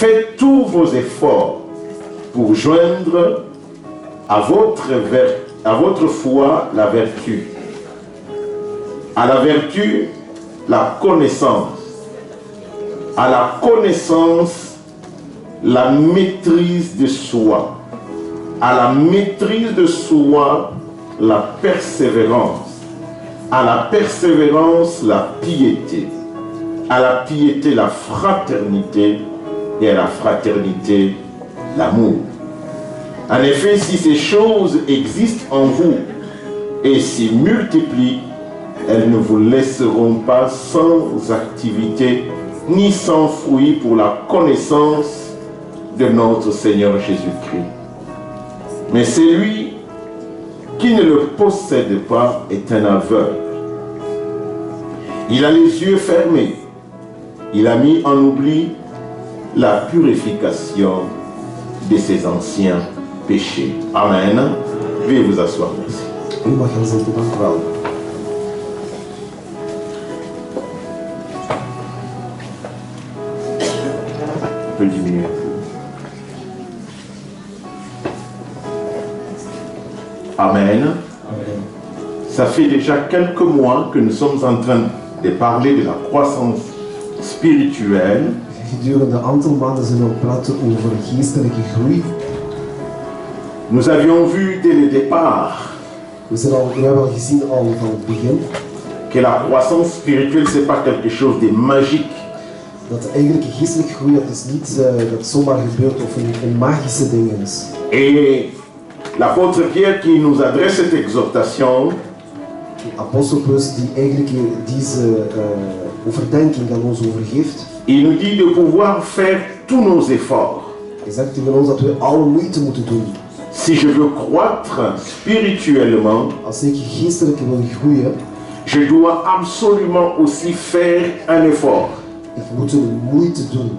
Faites tous vos efforts pour joindre à votre foi la vertu. À la vertu, la connaissance. À la connaissance, la maîtrise de soi. À la maîtrise de soi, la persévérance. À la persévérance, la piété. À la piété, la fraternité. Et à la fraternité, l'amour. En effet, si ces choses existent en vous et s'y multiplient, elles ne vous laisseront pas sans activité ni sans fruit pour la connaissance de notre Seigneur Jésus-Christ. Mais celui qui ne le possède pas est un aveugle. Il a les yeux fermés. Il a mis en oubli la purification de ses anciens péchés. Amen. Veuillez vous asseoir. Merci. On peut diminuer un peu. Amen. Ça fait déjà quelques mois que nous sommes en train de parler de la croissance spirituelle. Gedurende een aantal maanden zijn we aan het praten over geestelijke groei. Nous avions vu dès le départ We hebben al gezien al van het begin que la croissance spirituelle c'est pas quelque chose de magique. dat eigenlijk geestelijke groei dat is niet dat zomaar gebeurt of een magische ding is. Et l'apôtre Pierre qui nous adresse cette exhortation, Apostel Paulus die eigenlijk deze overdenking aan ons overgeeft. il nous dit de pouvoir faire tous nos efforts. Hij zegt tegen ons dat we alle moeite moeten doen. Si je veux croître spirituellement, Als ik geestelijk wil groeien, je dois absolument aussi faire un effort. ik moet een moeite doen.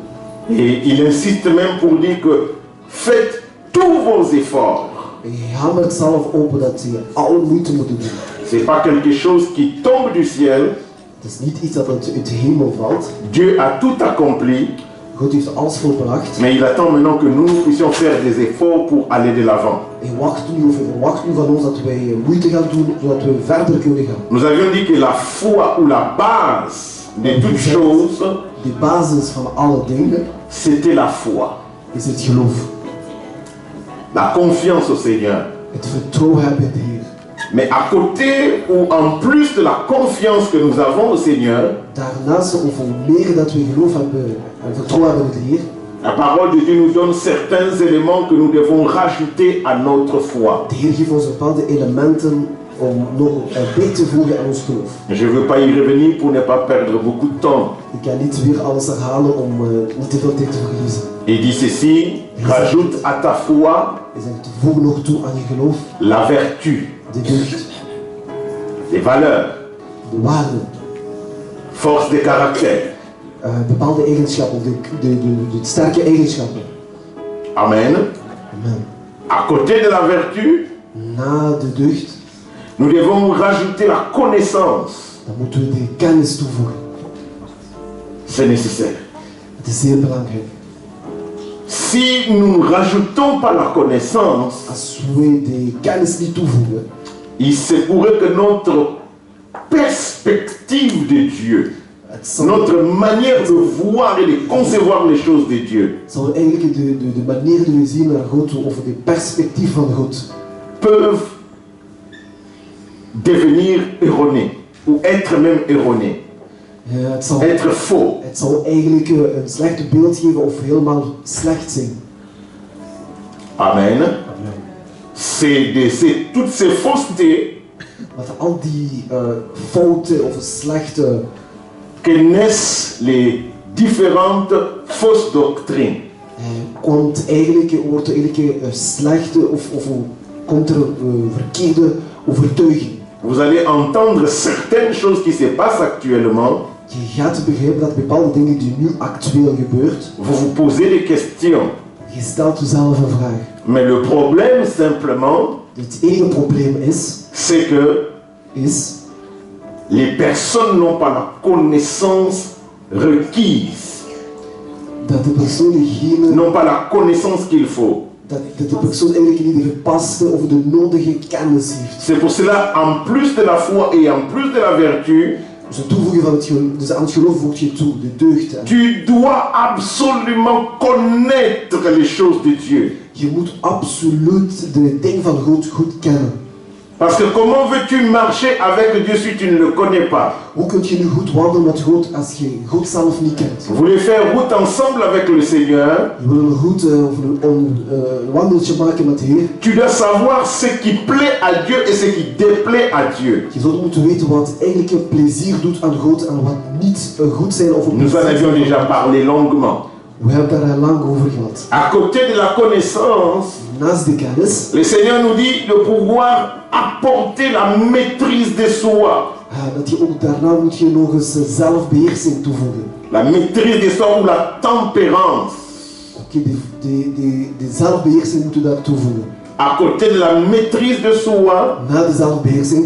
Et il insiste même pour dire que faites tous vos efforts. Hij hamert zelf op dat je alle moeite moet doen. C'est pas quelque chose qui tombe du ciel. Het is niet iets dat uit de hemel valt. Dieu a tout accompli. God heeft alles volbracht. Mais il attend maintenant que nous puissions faire des efforts pour aller de l'avant. Hij verwacht nu van ons dat wij moeite gaan doen, zodat we verder kunnen gaan. Nous avions dit que la foi ou la base de toutes choses, De basis van alle dingen c'était la foi. is het geloof. La confiance au Seigneur. Het vertrouwen hebben in de Heer. Mais à côté ou en plus de la confiance que nous avons au Seigneur, Daarnaast, of hoe meer dat we geloof hebben en vertrouwen hebben in de Heer, la parole de Dieu nous donne certains éléments que nous devons rajouter à notre foi. de Heer geeft ons bepaalde elementen om nog bij te voegen aan ons geloof. Je ne veux pas y revenir pour ne pas perdre beaucoup de temps. Ik kan niet weer alles herhalen om niet te veel tijd te verliezen. Il dit ceci, rajoute à ta foi Hij zegt, voeg nog toe aan je geloof la vertu, de deugd, les valeurs, de waarde, force de caractère. bepaalde eigenschappen, de sterke eigenschappen. Amen. Amen. À côté de la vertu, Na de deugd, nous devons rajouter la connaissance. dan moeten we de kennis toevoegen. C'est nécessaire. Het is zeer belangrijk. Si nous ne rajoutons pas la connaissance, Als we de kennis niet toevoegen, il se pourrait que notre perspective de Dieu, het zal notre manière de voir et de concevoir les choses de Dieu, eigenlijk de manier die we zien naar God, of de perspectief van God, peuvent devenir erronés ou être même erronés, être faux. Het zal eigenlijk een slecht beeld geven of helemaal slecht zijn. Amen. Toutes ces faussetés Want al die fouten of slechte que naissent les différentes fausses doctrines. wordt eigenlijk slechte of komt er verkeerde overtuiging. Vous allez entendre certaines choses qui se passent actuellement. Je gaat begrijpen dat bepaalde dingen die nu actueel gebeurt, Vous vous posez des questions. je stelt jezelf een vraag. Mais le problème simplement, Het enige probleem c'est que is les personnes n'ont pas la connaissance requise. dat de personen geen... n'ont pas la connaissance qu'il faut. Dat de persoon eigenlijk niet de gepaste of de nodige kennis heeft. C'est pour cela, en plus de la foi et en plus de la vertu, Dus het toevoegen van dus aan het geloof voegt je toe, de deugd. tu dois absolument connaître les choses de Dieu. Je moet absoluut de dingen van God goed kennen. Parce que comment veux-tu marcher avec Dieu si tu ne le connais pas? Hoe kun je nu goed wandelen met God als je God zelf niet kent? Vous voulez faire route ensemble avec le Seigneur? Je wil een goed een wandeltje maken met de Heer. Tu dois savoir ce qui plaît à Dieu et ce qui déplaît à Dieu. Je zult moeten weten wat eigenlijk plezier doet aan God en wat niet goed zijn of Nous en avions déjà parlé longuement. We hebben daar lang over gehad. À côté de la connaissance, Naast de kennis, le Seigneur nous dit de pouvoir apporter la maîtrise de soi. dat je ook daarna moet je nog eens zelfbeheersing toevoegen. La maîtrise de soi ou la tempérance. Oké, de zelfbeheersing moeten we daar toevoegen. À côté de la maîtrise de soi, Na de zelfbeheersing,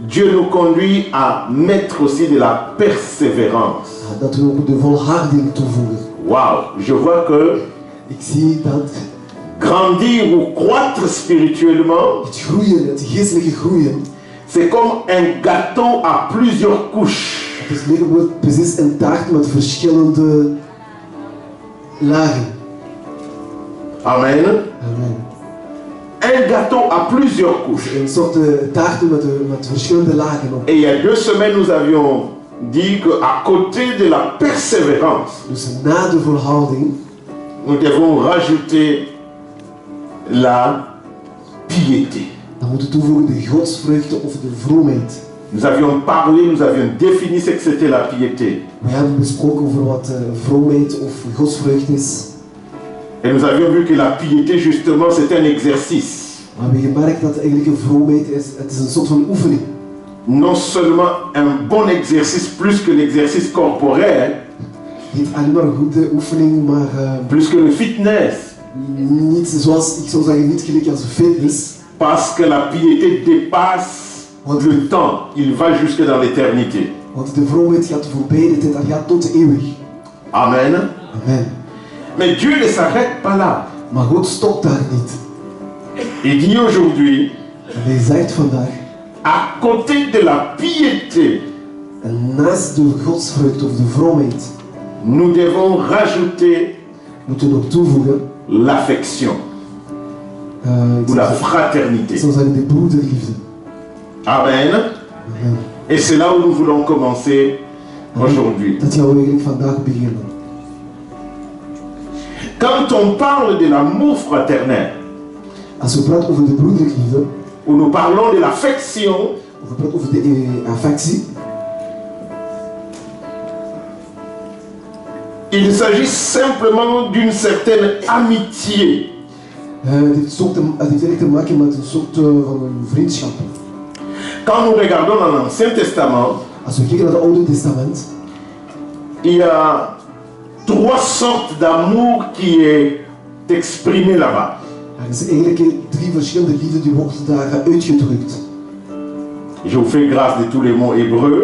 Dieu nous conduit à mettre aussi de la persévérance. dat we ook de volharding toevoegen. Waouh, je vois que Ik zie dat grandir ou croître spirituellement, het groeien, het geestelijke groeien, c'est comme un gâteau à plusieurs couches. het is meer precies een taart met verschillende lagen. Amen. Amen. Un gâteau à plusieurs couches. Een soort taarten met verschillende lagen op. Et il y a 2 semaines, nous avions dit qu'à côté de la persévérance, Dus na de volhouding nous devons rajouter la piété. dan moeten we toevoegen de godsvruchten of de vroomheid. Nous avions parlé, nous avions défini ce que c'était la piété. We hebben besproken over wat vroomheid of godsvrucht is. Et nous avions vu que la piété, justement, c'est un exercice. We hebben gemerkt dat eigenlijk een vroomheid is, het is een soort van oefening. Non seulement un bon exercice plus que l'exercice corporel, Niet alleen maar een goede oefening, maar plus que le fitness. niet zoals, ik zou zeggen, niet gelijk als fitness. Parce que la piété dépasse le temps, il va jusque dans l'éternité. Want de vroomheid gaat voorbij de tijd, dat gaat tot eeuwig. Amen. Amen. Mais Dieu ne s'arrête pas là. Maar God stopt daar niet. Il dit aujourd'hui, En hij zegt vandaag, à côté de la piété, en naast de godsvrucht of de vroomheid, nous devons rajouter moeten we nog toevoegen, l'affection ou la fraternité. ik zou zeggen de broederliefde. Amen. Amen. Et c'est là où nous voulons commencer aujourd'hui. Dat gaan we eigenlijk vandaag beginnen. Quand on parle de l'amour fraternel, Als we praten over de broederliefde, où nous parlons de l'affection, of we praten over de affectie, il s'agit simplement d'une certaine amitié. het heeft eigenlijk te maken met een soort van een vriendschap. Quand nous regardons dans l'Ancien Testament, Als we kijken naar het Oude Testament, il y a 3 sortes d'amour qui est exprimé là-bas. er zijn eigenlijk 3 verschillende liefden die worden daar uitgedrukt. Je vous fais grâce de tous les mots hébreux.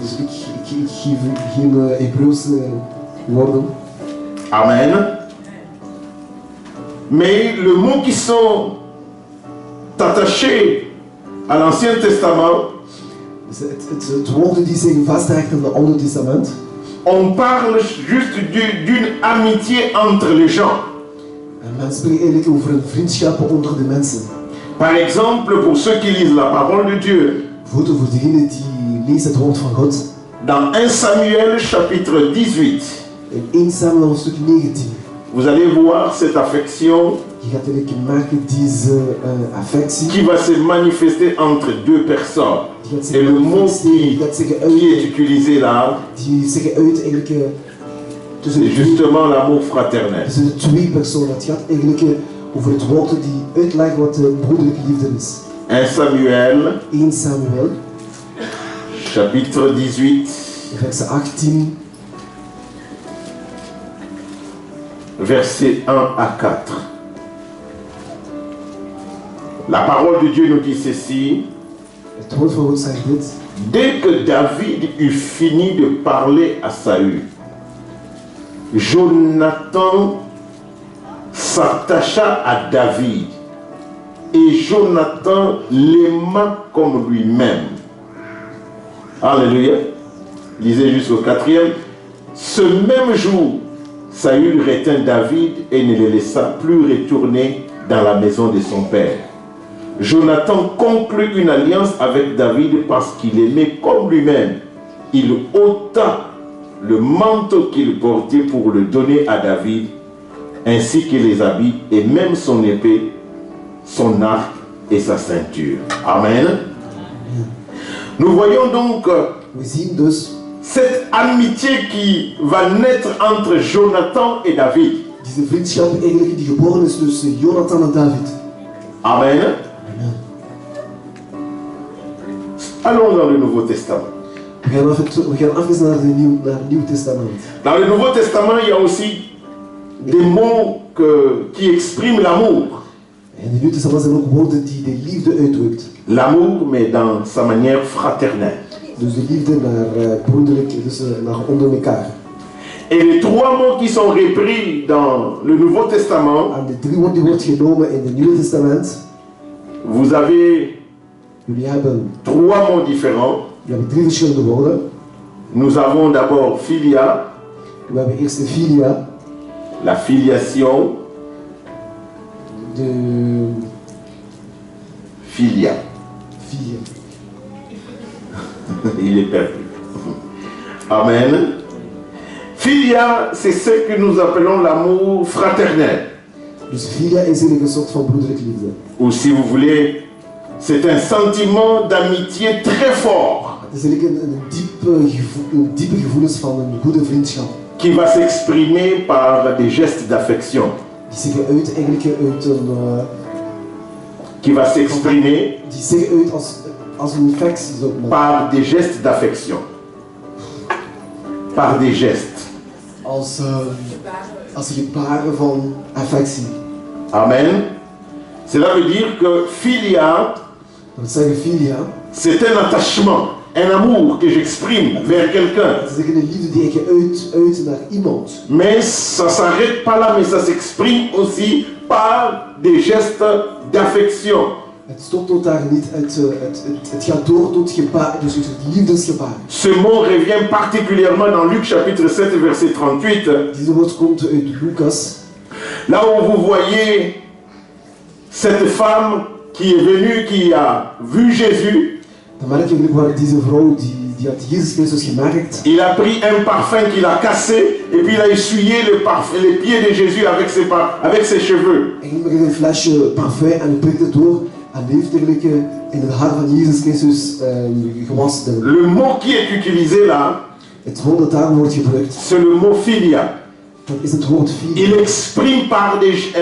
Dus ik geef geen Hebreeuwse woorden. Amen. Mais les mots qui sont attachés à l'Ancien Testament, Dus het woorden die zich vasthechten aan het Oude Testament, on parle juste d'une amitié entre les gens. en men spreekt eigenlijk over een vriendschap onder de mensen. Par exemple, pour ceux qui lisent la parole de Dieu, Bijvoorbeeld voor degenen die lezen het woord van God. dans 1 Samuel chapitre 18, In 1 Samuel hoofdstuk 19. vous allez voir cette affection Je gaat eigenlijk merken deze affectie. qui va se manifester entre 2 personnes. Die gaat Et zich le mot manifesteren, die gaat zich qui est uit, utilisé là, die zich uit eigenlijk tussen c'est de twee. justement l'amour fraternel. Tussen de 2 personen. Het gaat eigenlijk over het woord die uitlegt wat de broederlijke liefde is. 1 Samuel 1 Samuel, chapitre 18, vers 18, versets 1 à 4. La parole de Dieu nous dit ceci. het woord van God zegt dit. Dès que David eut fini de parler à Saül, Jonathan s'attacha à David et Jonathan l'aima comme lui-même. Alléluia. Lisez jusqu'au 4e. Ce même jour, Saül retint David et ne le laissa plus retourner dans la maison de son père. Jonathan conclut une alliance avec David parce qu'il aimait comme lui-même. Il ôta le manteau qu'il portait pour le donner à David, ainsi que les habits et même son épée, son arc et sa ceinture. Amen. Nous voyons donc cette amitié qui va naître entre Jonathan et David. Diese vriendschap eigenlijk die geboren is tussen Jonathan en David. Amen. Allons dans le Nouveau Testament. We gaan even naar het Nieuw Testament. Dans le Nouveau Testament, il y a aussi des mots qui expriment l'amour. In het Nieuw Testament zijn ook woorden die de liefde uitdrukt. L'amour, mais dans sa manière fraternelle. Dus de liefde naar broederlijk, dus naar onder elkaar. Et les trois mots qui sont repris dans le Nouveau Testament, En de 3 woorden die wordt genomen in het Nieuwe Testament. vous avez Jullie hebben 3 mots différents. We hebben 3 verschillende woorden. Nous avons d'abord filia, We hebben eerst de filia, la filiation, de filia. filia. Il est perdu. Amen. Filia, c'est ce que nous appelons l'amour fraternel. Dus filia is eigenlijk een soort van broederlijke liefde. Ou si vous voulez, c'est un sentiment d'amitié très fort. Het is eigenlijk een diepe gevoelens van een goede vriendschap. Qui va s'exprimer par des gestes d'affection. Die zeggen uit eigenlijk uit een... Qui va s'exprimer die zeggen uit als een affectie. par des gestes d'affection. Par des gestes. Als gebaren van affectie. Amen. Cela veut dire que filia, Dat zeggen filia. c'est un attachement, un amour que j'exprime vers quelqu'un. Dat is een liefde die ik uit naar iemand. Mais ça s'arrête pas là, mais ça s'exprime aussi par des gestes d'affection. Het stopt tot daar niet. Het gaat door tot gebaar, dus het liefdesgebaar. Ce mot revient particulièrement dans Luc chapitre 7 verset 38. Deze woord komt uit Lucas. Là où vous voyez cette femme qui est venue, qui a vu Jésus. Dan merk je waar deze vrouw die had Jezus Christus gemerkt. Il a pris un parfum qu'il a cassé et puis il a essuyé les pieds de Jésus avec ses cheveux. Hij ging met een flesje parfum en hij prikte het door. En heeft eigenlijk in het haar van Jezus Christus gewassen. Le mot qui est utilisé là, het woord dat daar wordt gebruikt, c'est le mot filia. Dat is het woord filia. Il exprime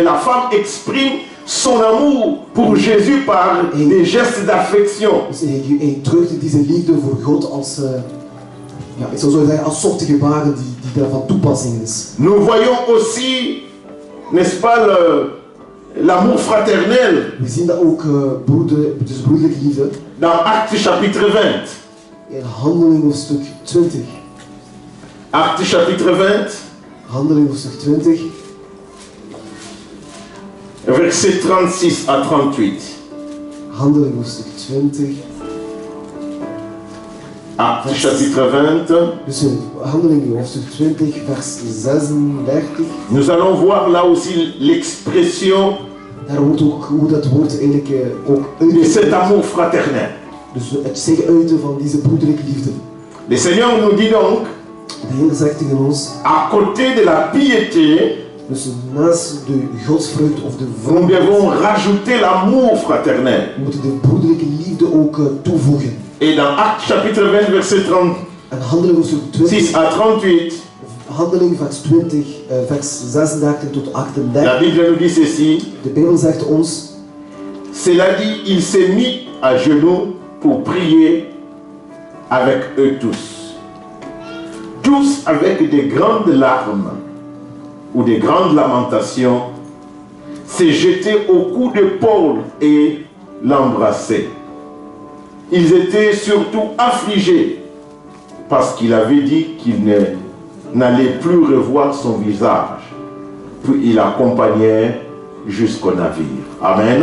la femme exprime son amour pour Jésus par des gestes d'affection. Dus hij drukt deze liefde voor God als, ik zou zo zeggen, als soorten gebaren die daar van toepassing is. Nous voyons aussi, n'est-ce pas, l'amour fraternel. We zien dat ook broederlijke liefde. Dans Actes chapitre 20. In Handelingen hoofdstuk 20. Actes chapitre 20. Handelingen hoofdstuk 20. Verset 36 à 38. Handelingen hoofdstuk 20. Actes chapitre 20. Dus Handelingen hoofdstuk 20 vers 36. Nous allons voir là aussi l'expression Daar wordt ook hoe dat woord eigenlijk ook uit. De cet amour fraternel. Dus het zeggen uiten van deze broederlijke liefde. Le Seigneur nous dit donc, de Heer zegt tegen ons, à côté de la piété, dus naast de godsvrucht of de nous devons rajouter l'amour fraternel. We moeten de broederlijke liefde ook toevoegen. Et dans Actes chapitre 20 verset 30, en Handelingen hoofdstuk 6 à 38, Handelingen vers 20, vers 36 tot 38. La Bible nous dit ceci. De Bijbel zegt ons. Cela dit, il s'est mis à genoux pour prier avec eux tous. Tous avec des grandes larmes ou des grandes lamentations, s'est jeté au cou de Paul et l'embrassait. Ils étaient surtout affligés parce qu'il avait dit qu'il ne n'allait plus revoir son visage. Puis il l'accompagnait jusqu'au navire. Amen.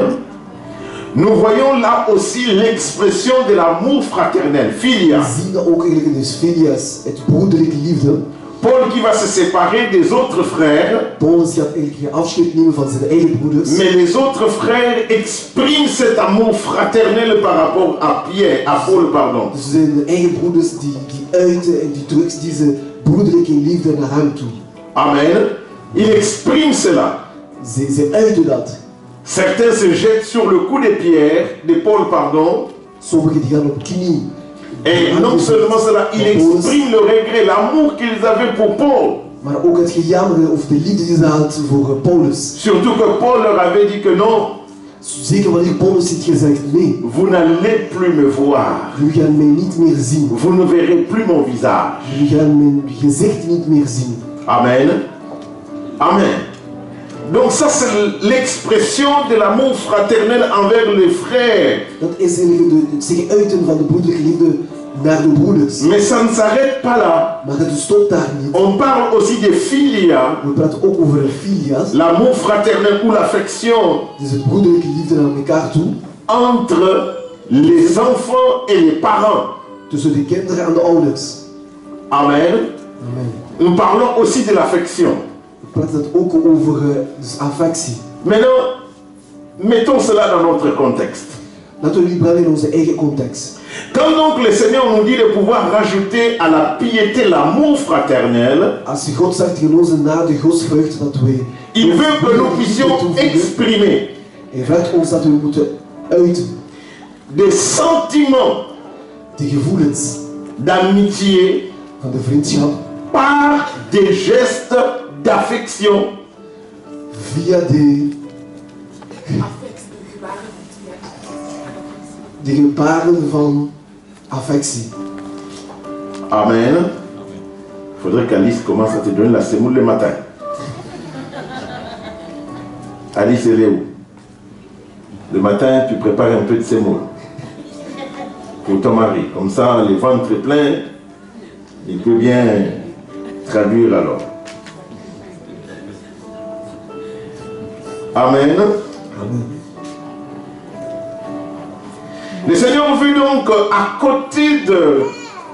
Nous voyons là aussi l'expression de l'amour fraternel, filia. We zien ook eigenlijk dus filias, het broederlijke liefde. Paul qui va se séparer des autres frères, Paulus gaat eigenlijk afscheid nemen van zijn eigen broeders. mais les autres frères expriment cet amour fraternel par rapport à Pierre, à Paul, pardon. Dus zijn eigen broeders die uiten en die drugs deze broederlijke liefde naar hem toe. Amen. Il exprime cela. Ze uiten dat. Certains se jettent sur le cou de Pierre, de Paul, pardon. Sommigen die gaan op knie. Et non seulement cela, il exprime le regret, l'amour qu'ils avaient pour Paul. Maar ook het gejammeren of de liefde die ze had voor Paulus. Surtout que Paul leur avait dit que non, Zeker wanneer Paulus heeft gezegd, nee, vous n'allez plus me voir. jullie gaan mij niet meer zien. Vous ne verrez plus mon visage. Jullie gaan mijn gezicht niet meer zien. Amen. Amen. Donc ça c'est l'expression de l'amour fraternel envers les frères. Dat is eigenlijk het zich uiten van de broederlijke liefde naar de broeders. Mais ça ne s'arrête pas là. Maar het stopt daar niet. On parle aussi de filia, We praten ook over filias. l'amour fraternel ou l'affection Dus het broederlijke liefde naar elkaar toe. entre les enfants et les parents. Tussen de kinderen en de ouders. Amen. Amen. Nous parlons aussi de l'affection. We praten het ook over dus affectie. Maintenant, mettons cela dans notre contexte. Laten we die brengen in onze eigen context. Quand donc le Seigneur nous dit de pouvoir rajouter à la piété l'amour fraternel, Als God zegt tegen onze na de godsvrucht dat wij il veut que nous puissions exprimer Hij vraagt ons dat we moeten uiten des sentiments de gevoelens d'amitié van de vriendschap par des gestes d'affection via de gebaren van affectie. Amen. Il faudrait qu'Alice commence à te donner la semoule le matin. Alice, elle est où? Le matin, tu prépares un peu de semoule pour ton mari. Comme ça, le ventre est plein, il peut bien traduire alors. Amen. Amen. Le Seigneur veut donc, à côté de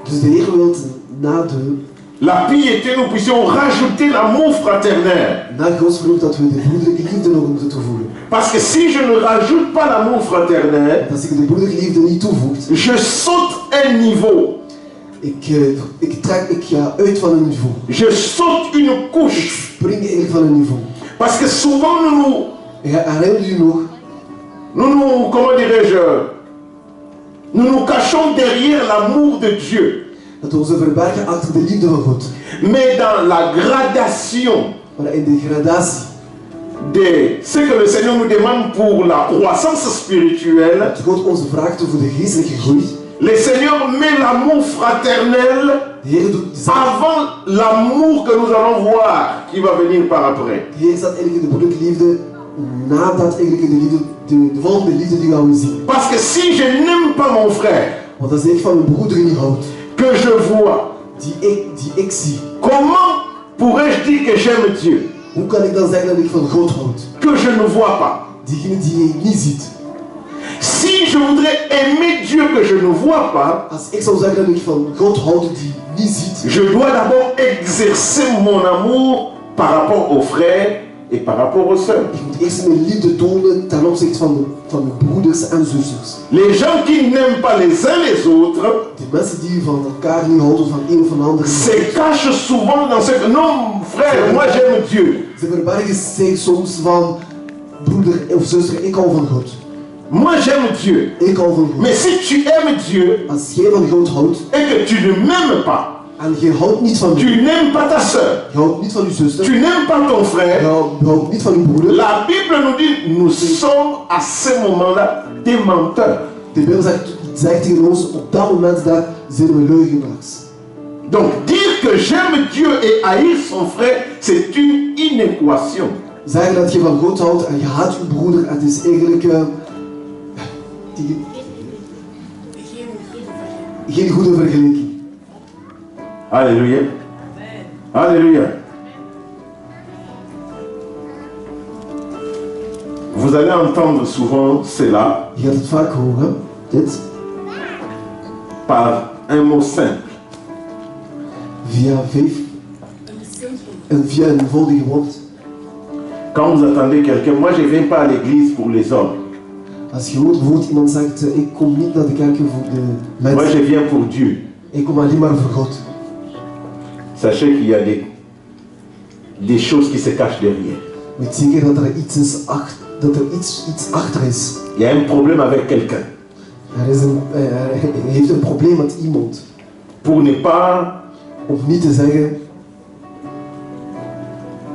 Dus de Heer wil na de la piété, nous puissions rajouter l'amour fraternel. na godsvrucht dat we de broederlijke liefde nog moeten toevoegen. Parce que si je ne rajoute pas l'amour fraternel, Want als ik de broederlijke liefde niet toevoegt, je saute un niveau. ik ga uit van een niveau. Je saute une couche. Spring eigenlijk van een niveau. Parce que souvent Herinnert u nog? comment dirais-je, nous nous cachons derrière l'amour de Dieu. Dat we ons verbergen achter de liefde van God. Mais dans la gradation Maar in de gradatie de ce que le Seigneur nous demande pour la croissance spirituelle, dat God ons vraagt voor de geestelijke groei. le Seigneur met l'amour fraternel De Heer doet die zaak. avant l'amour que nous allons voir qui va venir par après. De Heer staat eigenlijk in de broederlijke liefde nadat eigenlijk de volgende liefde die gaan we zien. Parce que si je n'aime pas mon frère, Want als ik van mijn broeder niet houd, que je vois, die ik zie, comment pourrais-je dire que j'aime Dieu, hoe kan ik dan zeggen dat ik van God houd? que je ne vois pas? Diegene die je niet ziet. Si je voudrais aimer Dieu que je ne vois pas, Als ik zou zeggen dat ik van God houd die niet ziet, je dois d'abord exercer mon amour par rapport aux frères et par rapport aux sœurs. ik moet eerst mijn liefde tonen ten opzichte van mijn broeders en zusters. Les gens qui n'aiment pas les uns les autres Die mensen die van elkaar niet houden, van een of van ander, se cachent souvent dans ce que non, frère, moi j'aime Dieu. ze verbergen zich soms van broeder of zuster, ik hou van God. Moi j'aime Dieu. Ik hou van God. Mais si tu aimes Dieu Als jij van God houdt et que tu ne m'aimes pas, en je houdt niet van tu mij, n'aimes pas ta sœur, je houdt niet van je zuster, tu n'aimes pas ton je frère, houdt niet van je broeder, la Bible nous dit nous sommes à ce moment-là des menteurs. de Bijbel zegt tegen ons, op dat moment daar zijn we leugenaars. Donc dire que j'aime Dieu et haïr son frère, c'est une inéquation. Zeggen dat je van God houdt en je haat je broeder, het is eigenlijk geen goede vergelijking. Alléluia. Alléluia. Vous allez entendre souvent cela Je gaat het vaak horen, dit, par un mot simple. via een eenvoudige woord. Quand vous attendez quelqu'un, moi je ne viens pas à l'église pour les hommes. Als je hoort bijvoorbeeld iemand zegt, ik kom niet naar de kerk voor de Moi mensen, je viens pour Dieu. ik kom alleen maar voor God. Sachez qu'il y a des choses qui se cachent derrière. Weet zeker dat er iets is dat er iets achter is. Il y a un problème avec quelqu'un. Hij heeft een probleem met iemand. Pour ne pas Om niet te zeggen,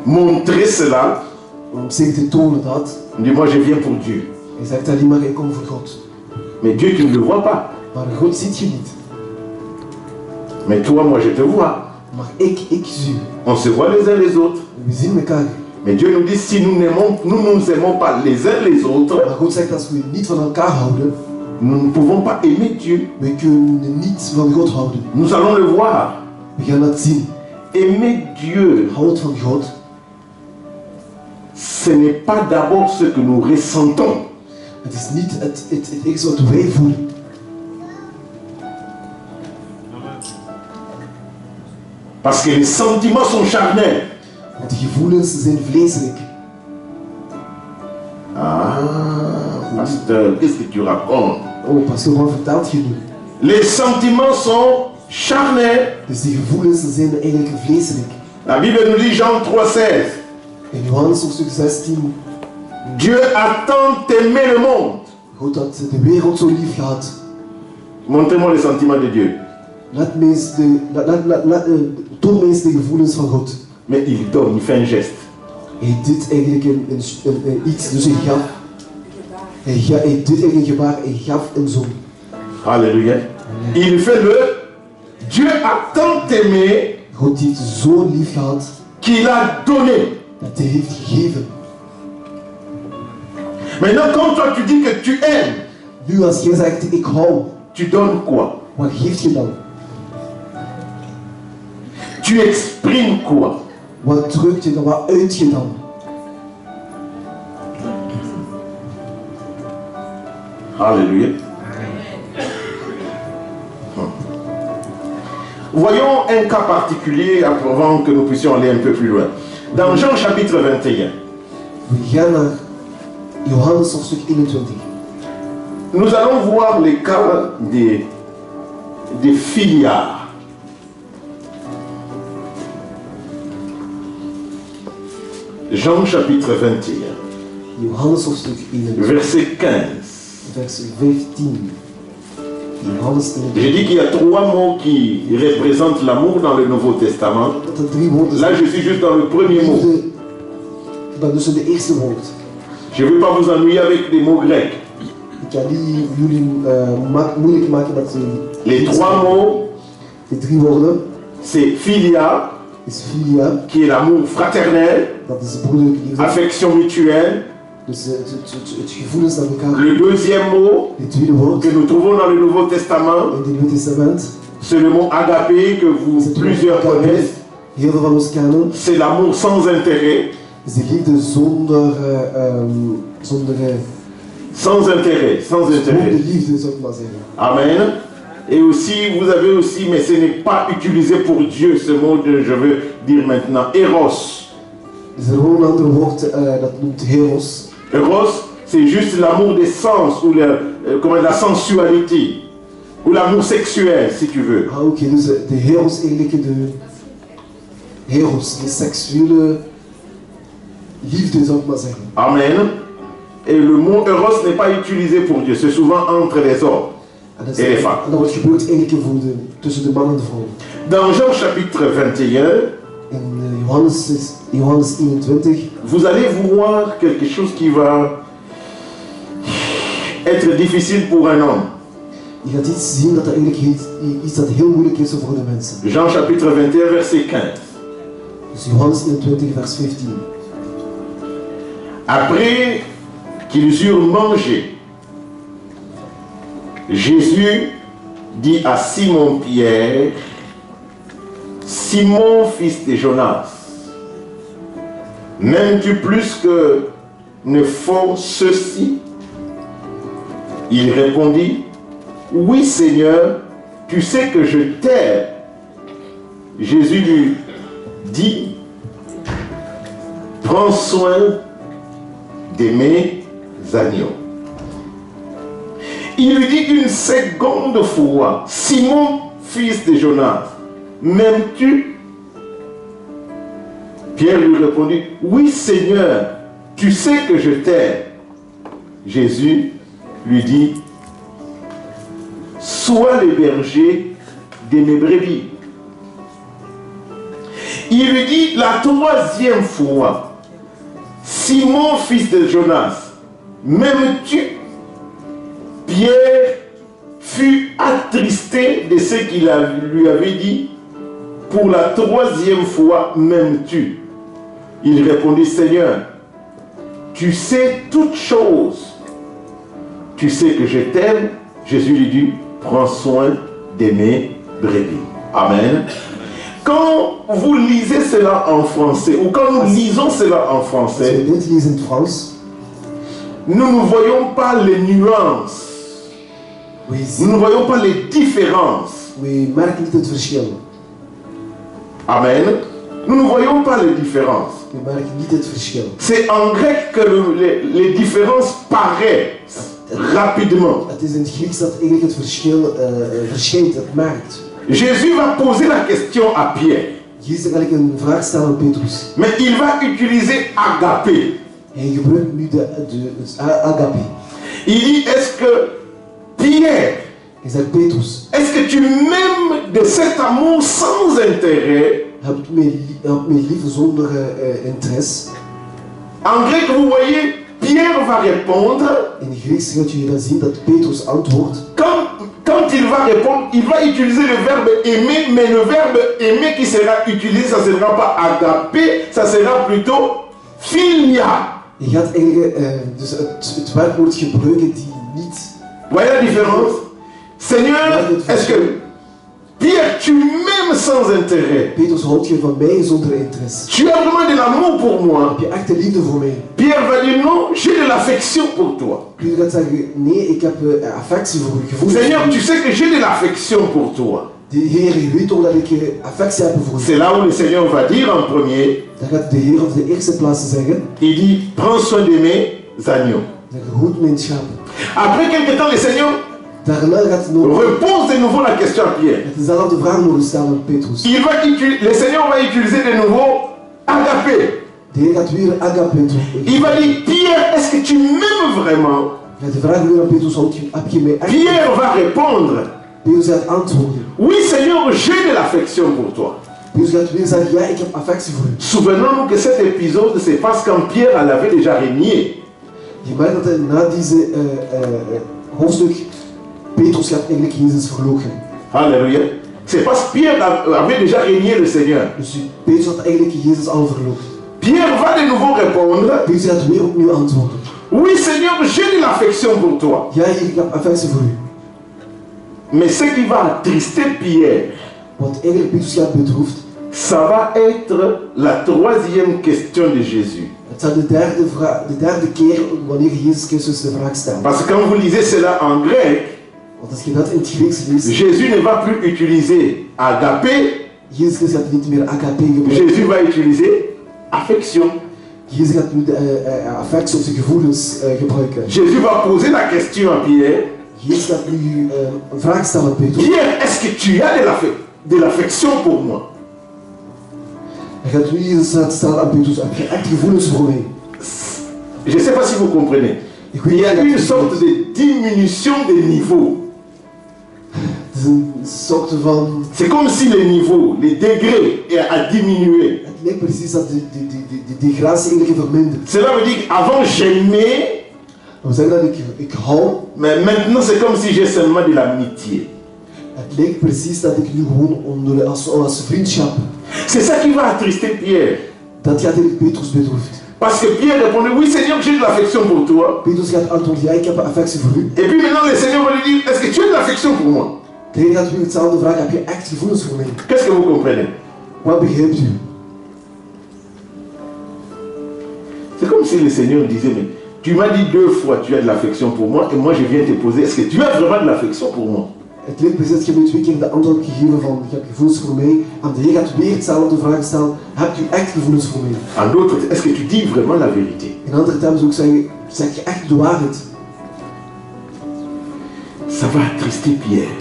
montrer cela, om zich te tonen dat, on dit moi je viens pour Dieu. hij zegt alleen maar, ik kom voor God. Mais Dieu tu ne le vois pas. Maar God ziet je niet. Mais toi, moi je te vois. Maar ik zie u. On se voit les uns les autres. We zien elkaar. Mais Dieu nous dit si nous nous aimons pas les uns les autres, Maar God zegt, als we niet van elkaar houden, nous ne pouvons pas aimer Dieu. we kunnen niet van God houden. Nous allons le voir. We gaan dat zien. Aimer Dieu, Houd van God. ce n'est pas d'abord ce que nous ressentons. Het is niet het eerste wat wij voelen. Parce que les sentiments sont charnels. Want de gevoelens zijn vleeselijk. Ah, pasteur, qu'est-ce que tu racontes? Oh, pastor, wat vertelt je nu? Les sentiments sont charnels. Dus die gevoelens zijn eigenlijk vleeselijk. La Bible nous dit, Jean 3,16. In Johannes hoofdstuk 16, Dieu a tant aimé le monde. God had de wereld zo lief gehad. Montrez-moi les sentiments de Dieu. Toon mij eens de gevoelens van God. Mais il donne, il fait un geste. Hij deed eigenlijk iets, dus hij gaf. Hij deed eigenlijk een gebaar, hij gaf een zoon. Alléluia. Il fait le. Dieu a tant aimé God heeft zo lief gehad qu'il a donné. dat hij heeft gegeven. Maintenant, quand toi tu dis que tu aimes, Nu als jij zegt ik hou, tu donnes quoi? wat geef je dan? Tu exprimes quoi? Wat drukt je dan? Wat uit je dan? Alléluia. Voyons un cas particulier avant que nous puissions aller un peu plus loin. Dans Jean chapitre 21, We gaan naar Johannes hoofdstuk 21. nous allons voir les cas des filiards. Jean chapitre 21, Johannes hoofdstuk 21, verset 15. vers 15. Johannes 21. J'ai dit qu'il y a trois mots qui représentent l'amour dans le Nouveau Testament. Dat er 3 woorden Là, zijn. je suis juste dans le premier mot. Liefde, dat is de eerste woord. Je ne veux pas vous ennuyer avec des mots grecs. Ik ga niet jullie moeilijk maken met Les trois mots, de 3 woorden. c'est philia, Is filia, qui est l'amour fraternel, dat is broederlijke liefde. affection mutuelle. Dus het gevoelens naar elkaar. Le deuxième mot Het tweede woord que nous trouvons dans le Nouveau Testament, in het Nieuwe Testament. c'est le mot agapé que vous C'est plusieurs agape. connaissent. Heel veel van ons kennen. C'est l'amour sans intérêt. Is de liefde zonder Sans intérêt, sans intérêt. liefde, zou ik maar zeggen. Amen. Et aussi, vous avez aussi, mais ce n'est pas utilisé pour Dieu, ce mot que je veux dire maintenant, Eros. Er is er gewoon een ander woord dat noemt Eros. Eros, c'est juste l'amour des sens, ou la sensualité, ou l'amour sexuel, si tu veux. Ah, oké, dus de Eros eigenlijk de seksuele liefde, zou ik maar zeggen. Amen. Et le mot Eros n'est pas utilisé pour Dieu, c'est souvent entre les hommes En et les femmes. dat wordt gebeurd eigenlijk tussen de man en de vrouw. Dans Jean chapitre 21, In Johannes 21, vous allez voir quelque chose qui va être difficile pour un homme. je gaat iets zien dat er eigenlijk iets dat heel moeilijk is voor de mensen. Jean chapitre 21, verset 15. Dus Johannes 21, vers 15. Après qu'ils eurent mangé, Jésus dit à Simon-Pierre, Simon, fils de Jonas, m'aimes-tu plus que ne font ceux-ci? Il répondit, oui Seigneur, tu sais que je t'aime. Jésus lui dit, prends soin de mes agneaux. Il lui dit une seconde fois, Simon, fils de Jonas, m'aimes-tu? Pierre lui répondit, oui Seigneur, tu sais que je t'aime. Jésus lui dit, sois le berger de mes brebis. Il lui dit la troisième fois, Simon, fils de Jonas, m'aimes-tu? Pierre fut attristé de ce qu'il lui avait dit. Pour la troisième fois, m'aimes-tu? Il répondit, Seigneur, tu sais toutes choses. Tu sais que je t'aime. Jésus lui dit, prends soin de mes brebis. Amen. Quand vous lisez cela en français, ou quand nous lisons cela en français, nous ne voyons pas les nuances. Nous ne voyons pas les différences. Amen. Nous ne voyons pas les différences. C'est en grec que les différences paraissent rapidement. Jésus va poser la question à Pierre. Mais il va utiliser agapé. Il dit, est-ce que Pierre, est-ce que tu m'aimes de cet amour sans intérêt? En grec, vous voyez, Pierre va répondre. Quand il va répondre, il va utiliser le verbe aimer, mais le verbe aimer qui sera utilisé, ça ne sera pas agapé, ça sera plutôt philia. Voyez la différence? Seigneur, est-ce que Pierre, tu m'aimes sans intérêt? Tu as vraiment de l'amour pour moi. Pierre va dire non, j'ai de l'affection pour toi. Seigneur, tu sais que j'ai de l'affection pour toi. C'est là où le Seigneur va dire en premier, il dit, prends soin de mes agneaux. Après quelque temps, le Seigneur repose de nouveau la question à Pierre. Le Seigneur va utiliser de nouveau agapé. Il va dire, Pierre, est-ce que tu m'aimes vraiment? Pierre va répondre, oui Seigneur, j'ai de l'affection pour toi. Souvenons-nous que cet épisode se passe quand Pierre avait déjà régné. Alléluia. C'est parce que Pierre avait déjà régné le Seigneur. Pierre va de nouveau répondre, oui Seigneur, j'ai de l'affection pour toi. Mais ce qui va attrister Pierre, ça va être la troisième question de Jésus. Parce que quand vous lisez cela en grec, Jésus ne va plus utiliser agapé. Jésus va utiliser affection. Jésus va poser la question à Pierre. Pierre, est-ce que tu as de l'affection pour moi? Je ne sais pas si vous comprenez. Il y a une sorte de diminution des niveaux. C'est comme si les niveaux, les degrés a diminué. Cela veut dire qu'avant j'aimais, mais maintenant c'est comme si j'ai seulement de l'amitié. C'est ça qui va attrister Pierre. Parce que Pierre répondait, oui Seigneur, j'ai de l'affection pour toi. Et puis maintenant le Seigneur va lui dire, est-ce que tu as de l'affection pour moi? Qu'est-ce que vous comprenez? Wat begrijpt u? C'est comme si le Seigneur disait, mais tu m'as dit 2 fois tu as de l'affection pour moi et moi je viens te poser, est-ce que tu as vraiment de l'affection pour moi? Het lijkt precies dat je me 2 keer de antwoord gegeven van, je hebt gevoelens voor mij. En de Heer gaat weer hetzelfde vraag stellen, hebt u echt gevoelens voor mij? En d'autres, est-ce que tu dis vraiment la vérité? In andere termen zou ik zeggen, zeg je echt de waarheid? Ça va attrister Pierre.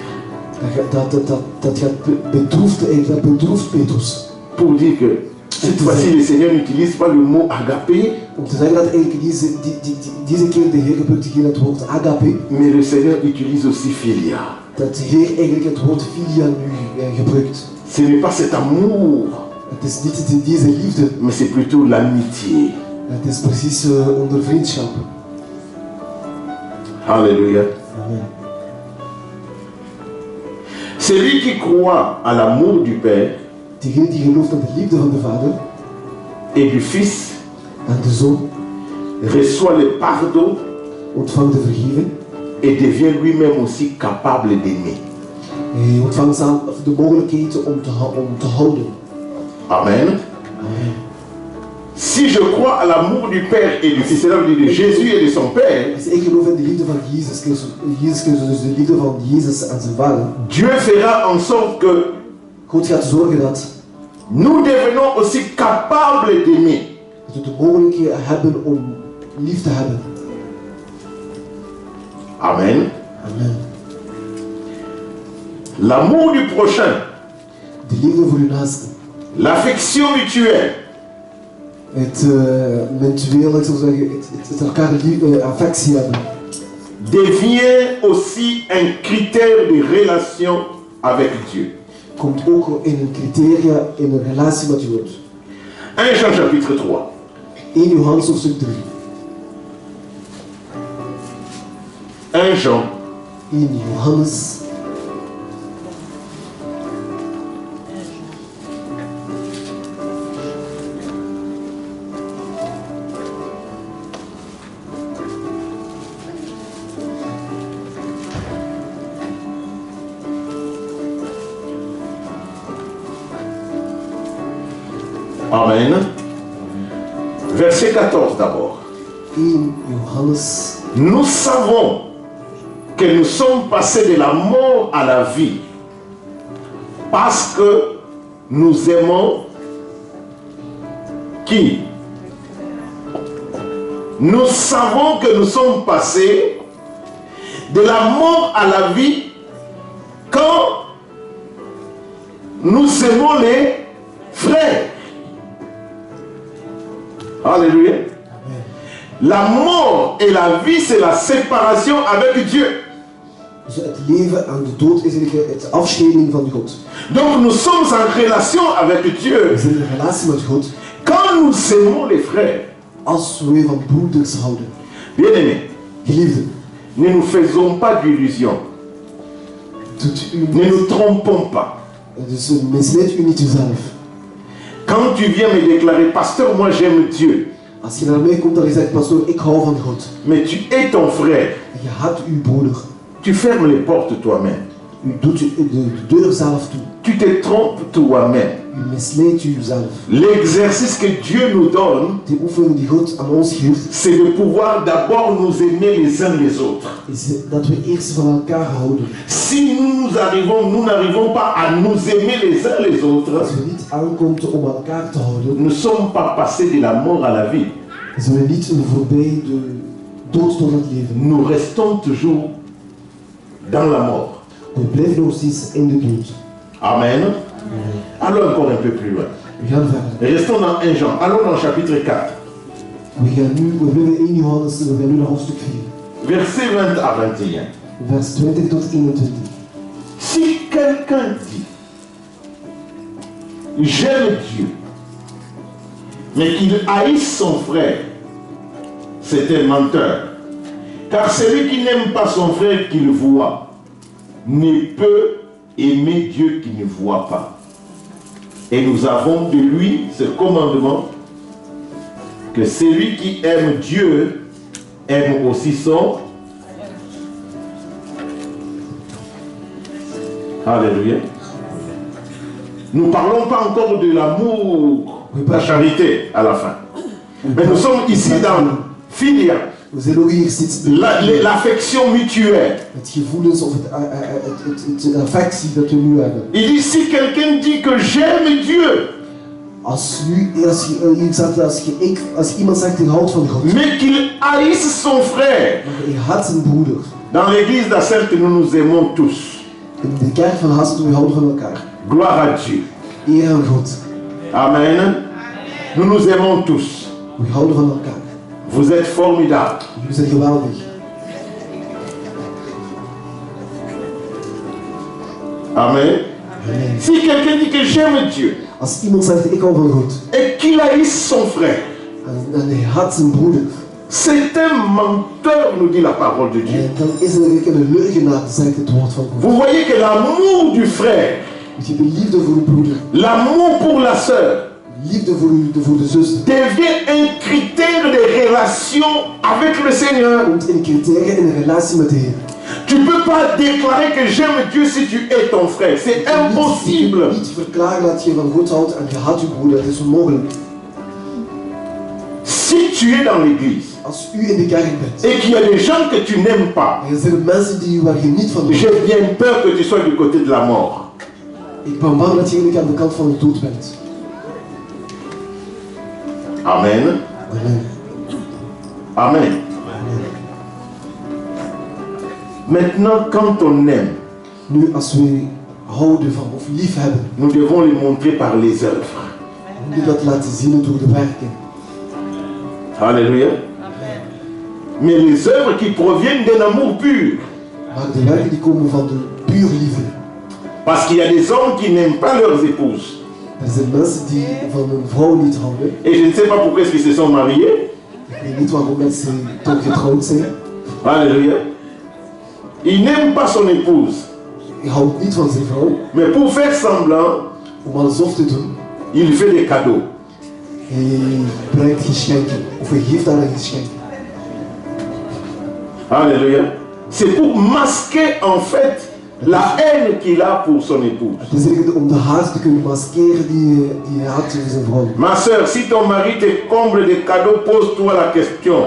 Dat bedroeft Petrus. Pour dire que cette fois-ci le Seigneur n'utilise pas le mot agapé. Om te zeggen dat eigenlijk deze keer de Heer gebruikt geen het woord agape. Mais le Seigneur utilise aussi philia. Dat de Heer eigenlijk het woord filia nu gebruikt. Ce n'est pas cet amour. Het is niet deze liefde. Mais c'est plutôt l'amitié. Het is precies onder vriendschap. Alléluia. Amen. Celui qui croit à l'amour du Père Degene die gelooft aan de liefde van de Vader et du Fils en de Zoon reçoit le pardon ontvangt de vergeving. et devient lui-même aussi capable d'aimer. Hij ontvangt de mogelijkheid om te houden. Amen. Amen. Si je crois à l'amour du Père et du Fils, cela veut dire de Jésus et de son Père, Als ik geloof in de liefde van Jezus Christus, dus de liefde van Jezus en zijn Vader, Dieu fera en sorte que God gaat zorgen dat nous devenons aussi capables d'aimer. we de mogelijkheid hebben om lief te hebben. Amen. Amen. L'amour du prochain, De liefde voor uw naaste. l'affection mutuelle, Het mutueel, ik zou zeggen, het elkaar affectie hebben. devient aussi un critère de relation avec Dieu. Komt ook in een criteria in een relatie met God. 1 Jean chapitre 3. 1 Johannes hoofdstuk 3. 1 Jean 1 Johannes. Amen. Verset 14 d'abord. 1 Johannes. Nous savons que nous sommes passés de la mort à la vie parce que nous aimons qui? Nous savons que nous sommes passés de la mort à la vie quand nous aimons les frères. Alléluia. La mort et la vie, c'est la séparation avec Dieu. Dus het leven en de dood is eigenlijk het afscheiding van God. Donc nous sommes en relation avec We Dieu zijn in een relatie met God quand nous aimons les frères. als we van broeders houden. Bien-aimés, Geliefden, ne nous faisons pas d'illusions. doet u Ne niet, nous trompons pas. dus misleid u niet uzelf. Quand tu viens me déclarer, pasteur, moi j'aime Dieu, Als je naar mij komt en je zegt, pastoor, ik hou van God. mais tu es ton frère, En je hebt uw broeder. tu fermes les portes toi-même. U doet de deur zelf toe. Tu te trompes toi-même. U misleidt uzelf. L'exercice que Dieu nous donne, De oefening die God aan ons geeft, c'est de pouvoir d'abord nous aimer les uns les autres. is dat we eerst van elkaar houden. Si nous n'arrivons pas à nous aimer les uns les autres, Als we niet aankomt om elkaar te houden, nous ne sommes pas passés de la mort à la vie. zijn we niet voorbij de dood tot het leven. Nous restons toujours dans la mort. We blijven nog steeds in de dood. Amen. Allons encore un peu plus loin. We gaan verder. Restons dans 1 Jean. Allons dans chapitre 4, We blijven in 1 Johannes, we gaan nu naar hoofdstuk 4. versets 20 à 21. Vers 20 tot 21. Si quelqu'un dit, j'aime Dieu, mais qu'il haïsse son frère, c'est un menteur. Car celui qui n'aime pas son frère qu'il voit, ne peut aimer Dieu qui ne voit pas. Et nous avons de lui ce commandement, que celui qui aime Dieu aime aussi son. Alléluia. Nous ne parlons pas encore de l'amour, de la charité à la fin. Mais nous sommes ici dans Philia, l'affection mutuelle. Il dit, si quelqu'un dit que j'aime Dieu, mais qu'il haïsse son frère, dans l'église d'Asselt, nous nous aimons tous. Gloire à Dieu. Amen. Nous nous aimons tous. Vous êtes formidables. Amen. Si quelqu'un dit que j'aime Dieu et qu'il haïsse son frère, c'est un menteur, nous dit la parole de Dieu. Vous voyez que l'amour du frère, l'amour pour la sœur, devient un critère de relation avec le Seigneur. Tu ne peux pas déclarer que j'aime Dieu si tu es ton frère. C'est impossible. Si tu es dans l'église et qu'il y a des gens que tu n'aimes pas, j'ai bien peur que tu sois du côté de la mort. Amen. Amen. Maintenant, quand on aime, nous devons les montrer par les œuvres. Alléluia. Mais les œuvres qui proviennent d'un amour pur. Parce qu'il y a des hommes qui n'aiment pas leurs épouses. Et je ne sais pas pourquoi ils se sont mariés. Alléluia. Il n'aime pas son épouse. Mais pour faire semblant, il fait des cadeaux. Alléluia. C'est pour masquer en fait la haine qu'il a pour son épouse. Ma soeur, si ton mari te comble de cadeaux, pose-toi la question.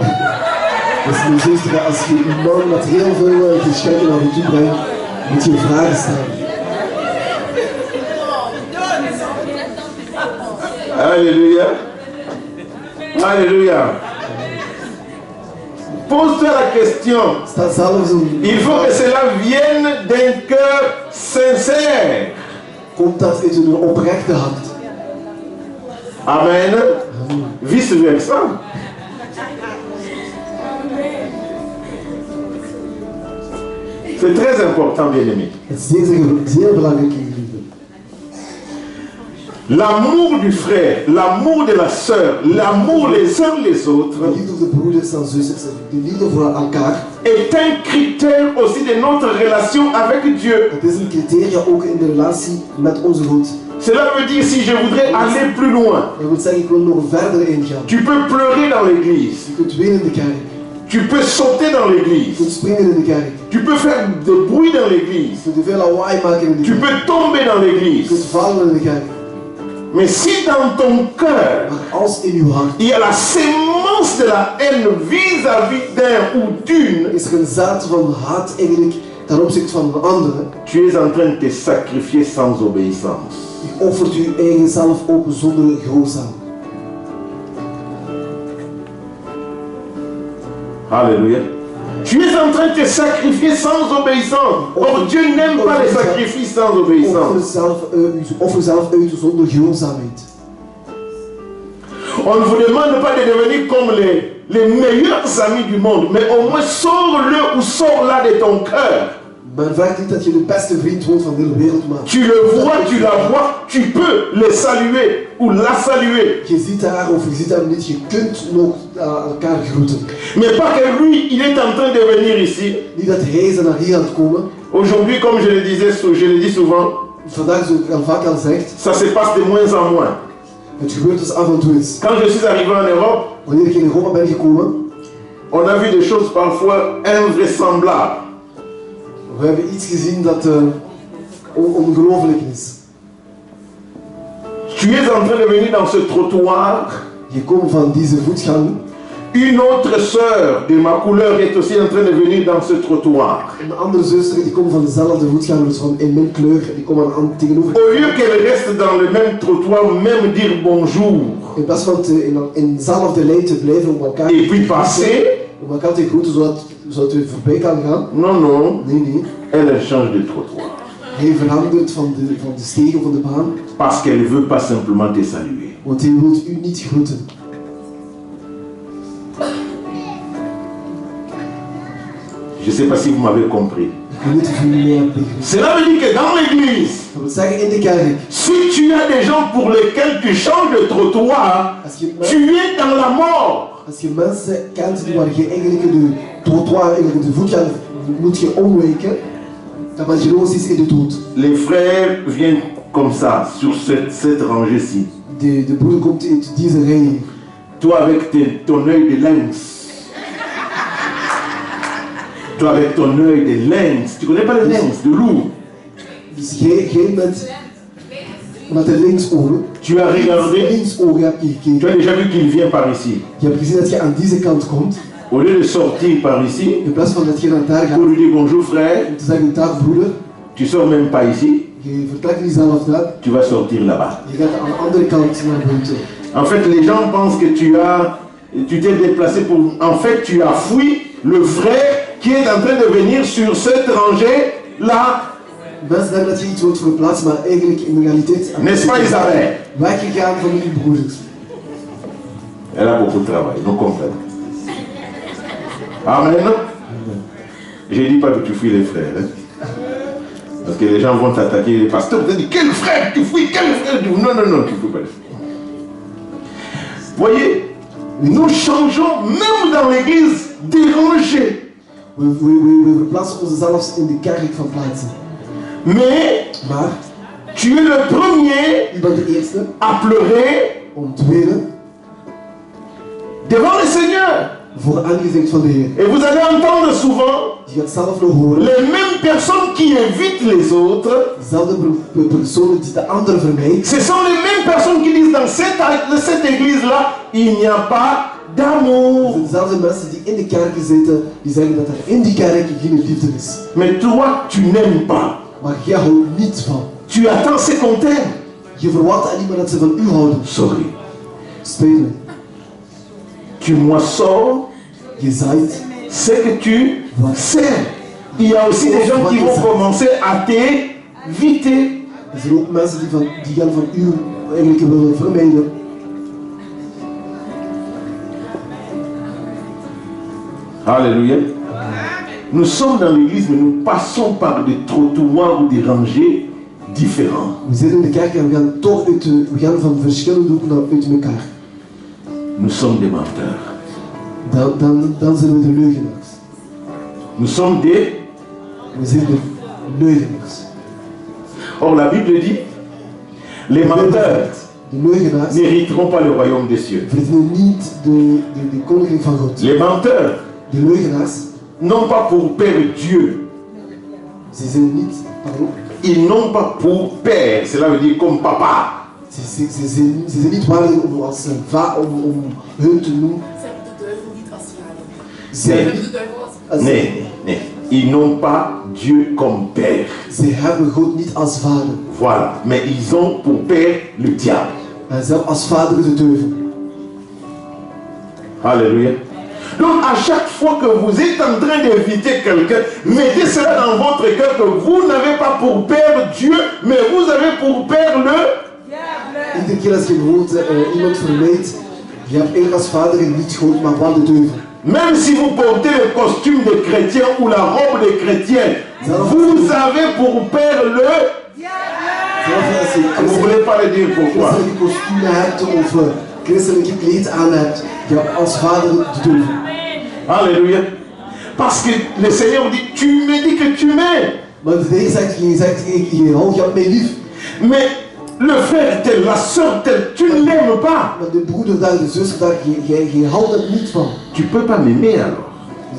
Alléluia. Alléluia. Pose-toi la question. Il faut que cela vienne d'un cœur sincère. Amen. Vice versa. C'est très important, bien-aimé. L'amour du frère, l'amour de la sœur, l'amour les uns les autres est un critère aussi de notre relation avec Dieu. Cela veut dire si je voudrais aller plus loin, tu peux pleurer dans l'église, tu peux sauter dans l'église, tu peux faire des bruits dans l'église, tu peux tomber dans l'église. Mais si dans ton cœur, il y a la sémence de la haine vis-à-vis d'un ou d'une, tu es en train de te sacrifier sans obéissance. Alléluia. Tu es en train de te sacrifier sans obéissance. Or Dieu n'aime pas les sacrifices sans obéissance. On ne vous demande pas de devenir comme les meilleurs amis du monde, mais au moins sors-le ou sors-la de ton cœur. Tu le vois, tu la vois, tu peux le saluer ou la saluer. Mais pas que lui, il est en train de venir ici. Aujourd'hui, comme je le dis souvent, ça se passe de moins en moins. Quand je suis arrivé en Europe, on a vu des choses parfois invraisemblables. We hebben iets gezien dat ongelooflijk is. Tu es en train de venir dans ce trottoir. Je komt van deze voetgang. Une autre sœur de ma couleur est aussi en train de venir dans ce trottoir. Een andere zuster die komt van dezelfde voetgang, dus van in mijn kleur, die komt aan tegenover. Au lieu qu'elle reste dans le même trottoir, même dire bonjour. In plaats van in dezelfde lijn te blijven om elkaar Et puis passer. om elkaar te groeten zodat u voorbij kan gaan. Non, non. Nee. Elle change de trottoir. Hij verandert van de steeg of van de baan. Parce qu'elle ne veut pas simplement te saluer. Want hij wil u niet groeten. Je ne sais pas si vous m'avez compris. Ik weet niet of u mij hebt begrepen. Cela veut dire que dans l'église, Dat wil zeggen in de kerk. si tu as des gens pour lesquels tu changes de trottoir, tu es dans la mort. Als je mensen kent waar je eigenlijk de trottoir, eigenlijk de voetgang moet je omwijken, dan ben je logisch in de dood. Les frères viennent comme ça, sur cette rangée-ci. De broeder komt uit deze rij. Toi avec ton œil de lynx. Toi avec ton œil de lynx. Tu connais pas le lynx, de loup. Dus jij met de linksogen. Tu as regardé. Linksogen heb je gekeken. Tu as déjà vu qu'il vient par ici. Je hebt gezien dat je aan deze kant komt. Au lieu de sortir par ici. In plaats van dat je naar daar gaat. Pour lui dire bonjour frère. Om te zeggen dag broeder. Tu sors même pas ici. Je vertrekt niet zelf daar. Tu vas sortir là-bas. Je gaat aan de andere kant naar buiten. En fait, les gens pensent que tu t'es déplacé pour... En fait, tu as fui le frère qui est en train de venir sur cette rangée-là. Mensen denken dat je iets wilt verplaatsen, maar eigenlijk in de realiteit... N'est-ce pas Isabelle? Weggegaan van uw broeders. Elle a beaucoup de travail, nous comprenons. Amen. Je ne dis pas que tu fuis les frères. Hein? Parce que les gens vont t'attaquer, les pasteurs vont dire quel frère tu fuis, quel frère tu fuis. Non, non, non, tu ne fuis pas les frères. Voyez, nous changeons même dans l'église dérangé. We verplaatsen ons zelfs in de kerk van plaatsen. Maar tu es le premier à pleurer om te wenen devant le Seigneur. Voor aangezicht van de Heer. Et vous allez entendre souvent Je gaat zelf nog horen. Les mêmes personnes qui invitent les autres. Dezelfde personen die de anderen vermijden. Ce sont les mêmes personnes qui disent dans cette église-là, il n'y a pas d'amour. Dezelfde mensen die in de kerk zitten, die zeggen dat er in die kerk geen liefde is. Mais toi, tu n'aimes pas. Maar jij houdt niet van. Tu attends ce qu'on t'aime. Je verwacht alleen maar dat ze van u houden. Sorry. Spijt me. Tu moissons. Je zaait. Ce que tu sèmes. Il y a aussi des gens qui vont commencer à t'éviter. Er zijn ook mensen die gaan van u eigenlijk willen vermijden. Alléluia. Nous sommes dans l'église, mais nous passons par des trottoirs ou des rangées différents. We zitten in de kerk en we gaan van verschillende hoeken uit elkaar. Nous sommes des menteurs. Dan zijn we de leugenaars. Nous sommes des... We zijn de leugenaars. Or la Bible dit, les menteurs n'hériteront pas le royaume des cieux. Verdienen niet de koninkrijk van God. Les menteurs de leugenaars n'ont pas pour père Dieu. Ze zijn niet, pardon. Ils n'ont pas pour père, cela veut dire comme papa. Ze zijn niet waardig om als om hun te noemen. Ze hebben de duivel als vader. Nee. Ils n'ont pas Dieu comme père. Ze hebben God niet als vader. Voilà, mais ils ont pour père le diable. En ze hebben als vader de duivel. Alléluia. Donc à chaque fois que vous êtes en train d'inviter quelqu'un, mettez cela dans votre cœur que vous n'avez pas pour père Dieu, mais vous avez pour père le diable. Iedere keer als je iemand vermijdt, je hebt eigenlijk als vader niet God, maar wel de duivel. Même si vous portez le costume de chrétien ou la robe de chrétien, vous avez pour père le diable. Vous ne voulez pas le dire pourquoi? Als je een kostuum hebt of christelijke kleed aan hebt, je hebt als vader de duivel. Alléluia. Parce que le Seigneur dit, tu me dis que tu m'aimes. Maar de Heer zegt, je hebt mij lief. Mais le frère tel, la soeur tel, tu ne l'aimes pas. Maar de broeder daar, de zuster daar, je houdt er niet van. Tu peux pas m'aimer alors.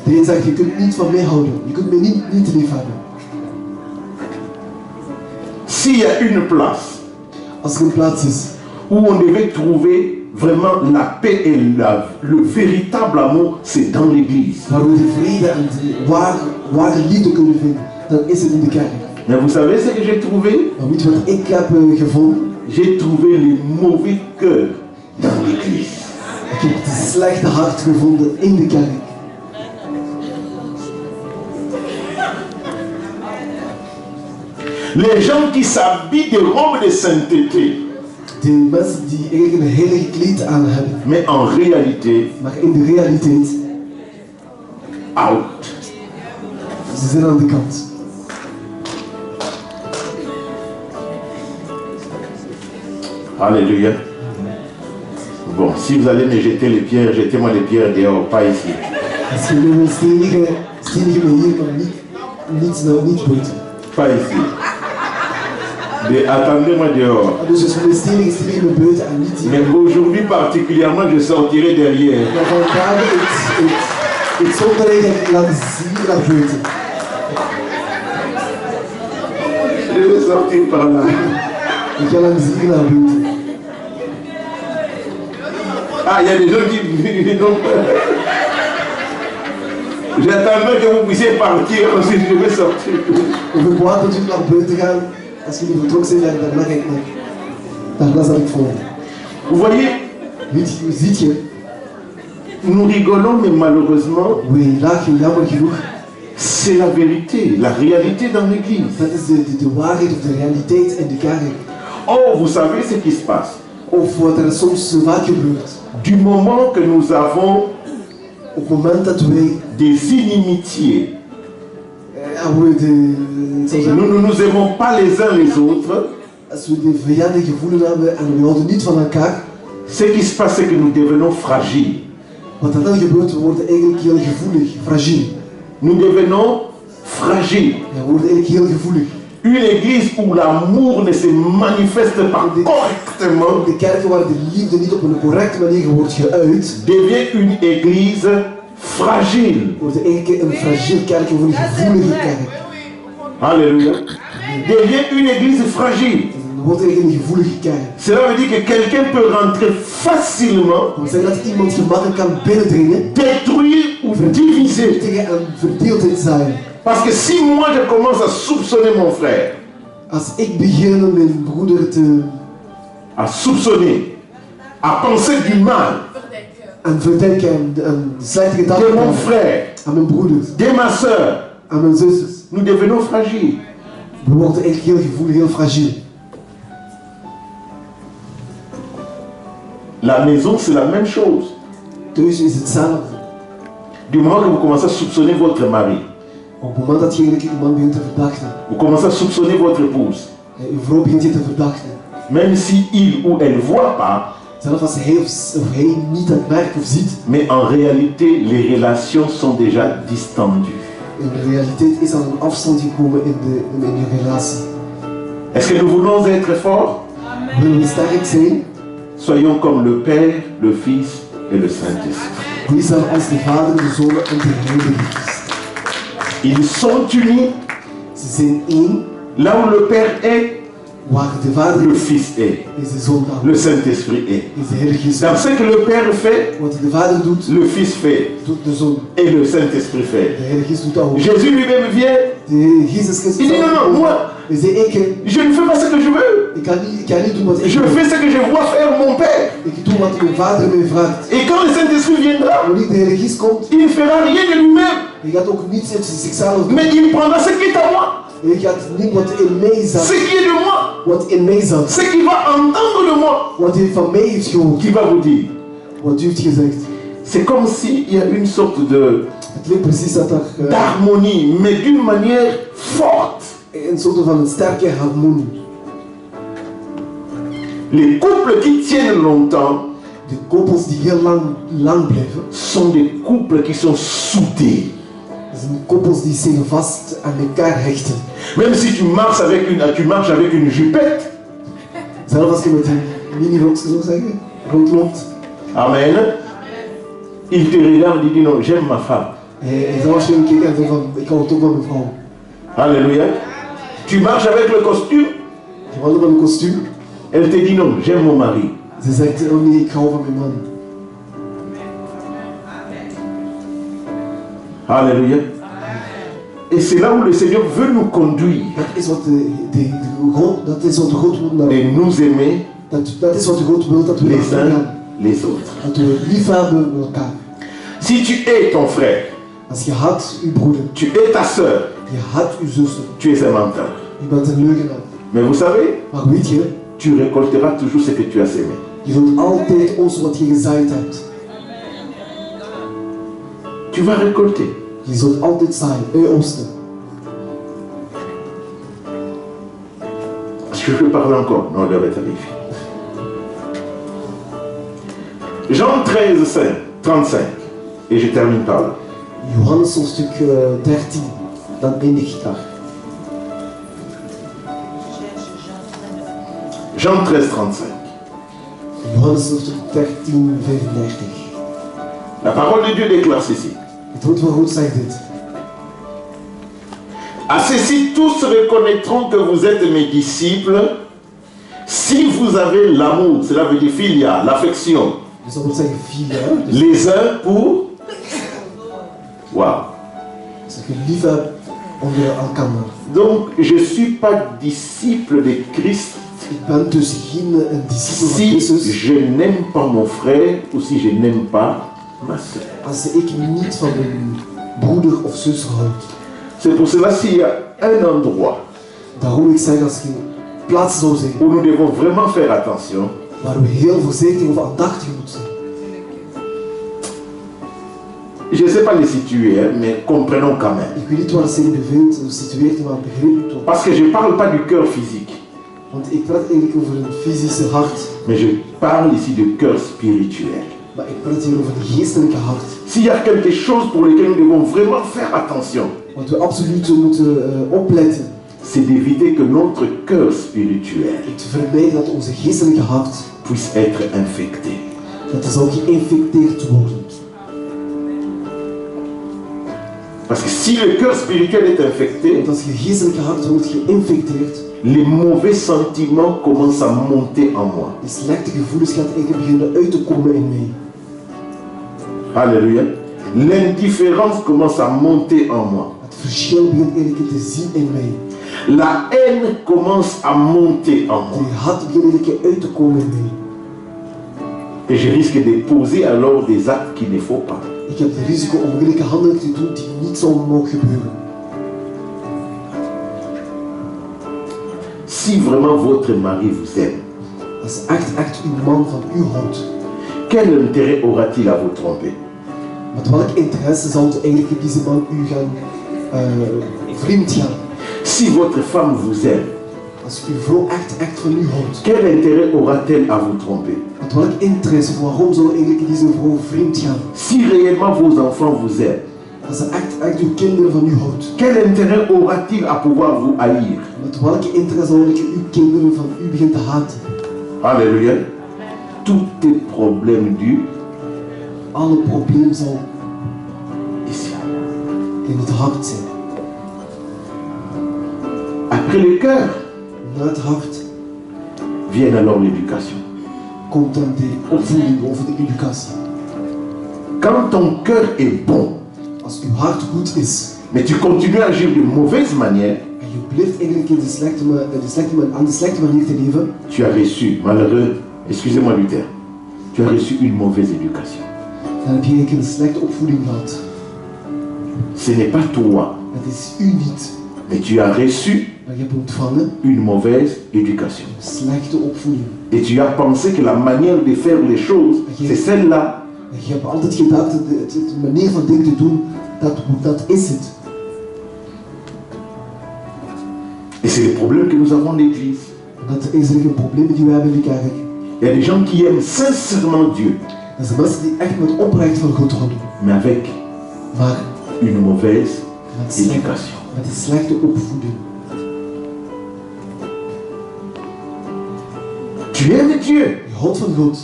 De Heer zegt, je kunt niet van mij houden. Je kunt mij niet lief hebben. S'il y a une place als er een plaats is où on devait trouver vraiment la paix et le véritable amour, c'est dans l'église. Waar we de vrede en de ware liefde kunnen vinden, dan is het in de kerk. Mais vous savez ce que j'ai trouvé? Maar weet je wat ik heb gevonden? J'ai trouvé les mauvais cœurs dans l'église. Ik heb het slechte hart gevonden in de kerk. Les gens qui s'habillent des robes de sainteté, De mensen die eigenlijk een heilige kleed aan hebben, mais en réalité, maar in de realiteit, out. ze zijn aan de kant. Alléluia. Bon, si vous allez me jeter les pierres, jetez-moi les pierres dehors, pas ici. Als je nu een stenige me hier, maar niet buiten. Pas ici. Attendez-moi dehors. Dus als we een stenige me buiten en niet hier. Mais aujourd'hui particulièrement, je sortirai derrière. Maar vandaag, ik stond er eigenlijk langs hier naar buiten. Je vais sortir par là. Ik ga langs hier naar buiten. Ah, il y a des gens qui... J'attendais que vous puissiez partir, ensuite je vais sortir. Ik wacht dat jullie naar buiten gaan. Als jullie vertrokken zijn, dan mag ik naar. Daar zal ik volgen. Vous voyez, Ziet je? nous rigolons, mais malheureusement, We lachen jammer genoeg. c'est la vérité, la réalité dans l'église. Dat is de waarheid of de realiteit in de kerk. Or, vous savez ce qui se passe. Of wat er soms vaak gebeurt. Du moment que nous avons Op het moment dat wij des inimitiés, nous ne nous aimons pas les uns les autres, als we de vijandige gevoelens hebben en we houden niet van elkaar, ce qui se passe, c'est que nous devenons fragiles. wat er dan gebeurt, we worden eigenlijk heel gevoelig, fragiel. Nous devenons fragiles. Ja, we worden eigenlijk heel gevoelig. Une église où l'amour ne se manifeste pas correctement De kerken waar de liefde niet op een correcte manier wordt geuit, devient une église fragile. wordt eigenlijk een fragiel kerk of een gevoelige kerk. Alléluia. Devient une église fragile. Dan wordt eigenlijk een gevoelige kerk. Cela veut dire que quelqu'un peut rentrer facilement, Dat wil zeggen dat iemand gemakkelijk kan binnendringen, détruire ou diviser. vernietigen en verdeeldheid zijn. Parce que si moi je commence à soupçonner mon frère, Als ik begin mijn broeder à soupçonner, à penser du mal en verdenken en slechte de gedachten mon frère, aan mijn broeders, de ma soeur, aan mijn zusters, nous devenons fragiles. we worden eigenlijk heel gevoelig, heel fragiel. La maison, c'est la même chose. Thuis is hetzelfde. Du moment que vous commencez à soupçonner votre mari, Op het moment dat je eigenlijk iemand begint te verdachten, vous commencez à soupçonner votre épouse, je vrouw begint je te verdachten, même si il ou elle ne voit pas, zelfs als hij of hij niet dat merkt of ziet, mais en réalité, les relations sont déjà distendues. in de realiteit is er een afstand gekomen in je relatie. Est-ce que nous voulons être forts? Willen we sterk zijn? Soyons comme le Père, le Fils et le Saint-Esprit. Wees dan als de Vader, de Zoon en de Heilige Geest. Ils sont unis Ze zijn één. là où le Père est, Waar de Vader le is, Fils est, is de Zoon dan. le Saint-Esprit est. Is de Heilige Geest. Dans ce que le Père fait, Wat de Vader doet, le Fils fait doet de Zoon. et le Saint-Esprit fait. De Heilige Geest doet ook. Jésus lui-même vient, De Jezus Christus. il dit non, moi, Hij zei, je ne fais pas ce que je veux. ik kan niet doen wat ik Je wil. fais ce que je vois faire mon Père. Ik doe wat mijn Vader mij vraagt. Et quand le Saint-Esprit viendra, Wanneer de Heilige Geest komt, il ne fera rien de lui-même, hij gaat ook niets uit zichzelf doen. mais il prendra ce qui est à moi, Hij gaat niet wat in mij ce zat, qui est de moi, wat in mij zat, ce qu'il va entendre de moi, wat hij van mij heeft gehoord, qui va vous dire. wat u heeft gezegd. C'est comme s'il y a une sorte Het lijkt precies dat er d'harmonie, mais d'une manière forte. een soort van een sterke harmonie. Les couples qui tiennent longtemps De koppels die heel lang blijven, sont des couples qui sont soudés. dat zijn koppels die zich vast aan elkaar hechten. Même si tu marches avec une jupette, Zelfs als je met een mini-rok, zo zeggen, rondloopt. amen, il te regarde et dit non, j'aime ma femme. Hij zal waarschijnlijk kijken en zeggen van, ik hou het ook van mijn vrouw. Alléluia. Tu marches avec le costume, Je wandelt met een kostuum. Elle te dit non, j'aime mon mari. Ze zegt, oh nee, ik hou van mijn man. Alléluia. Et c'est là où le Seigneur veut nous conduire. Dat is wat de God wil. Et nous aimer Dat is wat de God wil, dat we les uns gaan. les autres. Dat we lief hebben met elkaar. Si tu hais ton frère, Als je haat uw broeder, tu hais ta soeur, je haat uw zuster, tu es un menteur. je bent een leugenaar. Mais vous savez, Maar weet je, tu récolteras toujours ce que tu as semé. je zult altijd oogsten wat je gezaaid hebt. Tu vas récolter. Je zult altijd zaaien, oogsten. Est-ce que je peux parler encore? Non, je vais t'arriver. Jean 13, 5, 35. Et je termine par là. Johannes hoofdstuk 13, dan eindig ik daar. Jean 13, 35. Johannes hoofdstuk 13, 35. La parole de Dieu déclare ceci. Het woord van God zegt dit. À ceci, tous reconnaîtront que vous êtes mes disciples si vous avez l'amour, cela veut dire filia, l'affection, Dus dat wil zeggen filia. Dus les uns pour... Waouh. dat je lief hebt onder elkaar. Donc, je ne suis pas disciple de Christ Ik ben dus geen discipel van si Christus je n'aime pas mon frère ou si je n'aime pas ma soeur. als ik niet van mijn broeder of zus houd. C'est pour cela s'il y a un endroit Daarom ik zeg, als je plaats zou zijn où nous devons vraiment faire attention, waar we heel voorzichtig of aandachtig moeten zijn. je ne sais pas les situer, hein, mais comprenons quand même. Ik weet niet waar het zich bevindt, hoe situeert, maar begrijp het toch. Parce que je ne parle pas du cœur physique, Want ik praat eigenlijk over een fysische hart, mais je parle ici du cœur spirituel. maar ik praat hier over een geestelijke hart. S'il y a quelque chose pour lequel nous devons vraiment faire attention, Wat we absoluut moeten opletten, c'est d'éviter que notre cœur spirituel is te vermijden dat onze geestelijke hart, puisse être infecté. dat er zal geïnfecteerd worden. Parce que si le cœur spirituel est infecté, Want als je geestelijke hart wordt geïnfecteerd, les mauvais sentiments commencent à monter en moi. de slechte gevoelens gaan eigenlijk beginnen uit te komen in mij. Alléluia. L'indifférence commence à monter en moi. Het verschil begint eigenlijk te zien in mij. La haine commence à monter en moi. De haat begint eigenlijk uit te komen in mij. Et je risque de poser alors des actes qu'il ne faut pas. Ik heb het risico om gelijke handelingen te doen die niet zouden mogen gebeuren. Si vraiment votre mari vous aime, Als echt uw man van u houdt, quel intérêt aura-t-il à vous tromper? met welk interesse zou eigenlijk deze man u gaan vriend gaan? Si votre femme vous aime, Als uw vrouw echt van u houdt, quel intérêt aura-t-elle à vous tromper? met welk interesse, waarom zou eigenlijk deze vrouw vriend gaan? Si réellement vos enfants vous aiment, Als ze echt uw kinderen van u houdt, quel intérêt aura-t-il à pouvoir vous haïr? met welke interesse zou eigenlijk uw kinderen van u begint te haten? Alléluia. Tout est problème dû Alle problemen zal ici. in het hart zijn. Après le cœur, Na het hart vient alors l'éducation. komt dan de opvoeding of de educatie. Quand ton cœur est bon, Als uw hart goed is mais tu continues à agir de mauvaise manière, en je blijft eigenlijk aan de slechte manier te leven, tu as reçu, malheureux, excusez-moi du terme, tu as reçu une mauvaise éducation. dan heb je eigenlijk een slechte opvoeding gehad. Ce n'est pas toi, Het is u niet, mais tu as reçu maar je hebt ontvangen une mauvaise éducation. een slechte opvoeding. Et tu as pensé que la manière de faire les choses, c'est celle-là. En je hebt altijd gedacht dat de manier van dingen te doen, dat is het. Et c'est le problème que nous avons en l'Église. En dat is eigenlijk een probleem die we hebben in de kerk. Il y a des gens qui aiment sincèrement Dieu, Dat zijn mensen die echt met oprecht van God houden, mais avec maar une mauvaise met éducation. een slechte opvoeding. Tu aimes Dieu, Je houdt van God,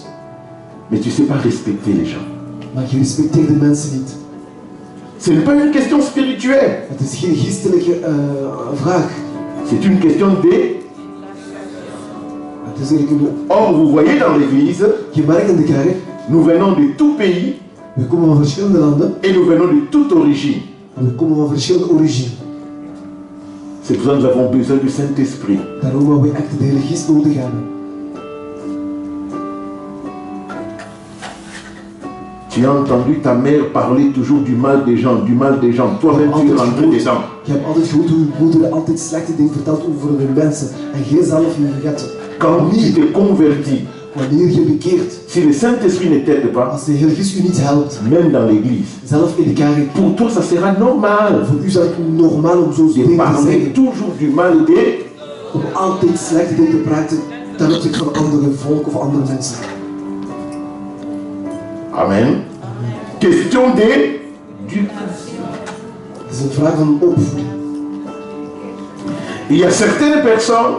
mais tu ne sais pas respecter les gens. maar je respecteert de mensen niet. Ce n'est pas une question spirituelle, Het is geen geestelijke vraag. c'est une question Het Or, vous voyez dans l'église, Je merkt in de kerk, nous venons de tout pays we komen van verschillende landen et nous venons de toute origine. en we komen van verschillende origine. C'est pour ça que nous avons besoin du Saint-Esprit. Daarom hebben we echt de Heilige Geest nodig hebben. Tu as entendu ta mère parler toujours du mal des gens, du mal des gens. Toi-même, tu es rentré dedans. Je hebt altijd gehoord hoe je moeder altijd slechte dingen vertelt over de mensen. En jij zelf, je gaat Quand tu te convertis, wanneer je bekeert, si le Saint-Esprit ne t'aide pas, als de Heilige Geest u niet helpt, même dans l'église, zelf in de kerk, pour toi, ça sera normal voor u is het normaal om zo'n de dingen te parler zeggen. toujours du mal des... Om altijd slechte dingen te praten ten opzichte van andere volk of andere mensen. Amen. Question de... Het is een vraag van opvoeding. Il y a certaines personnes,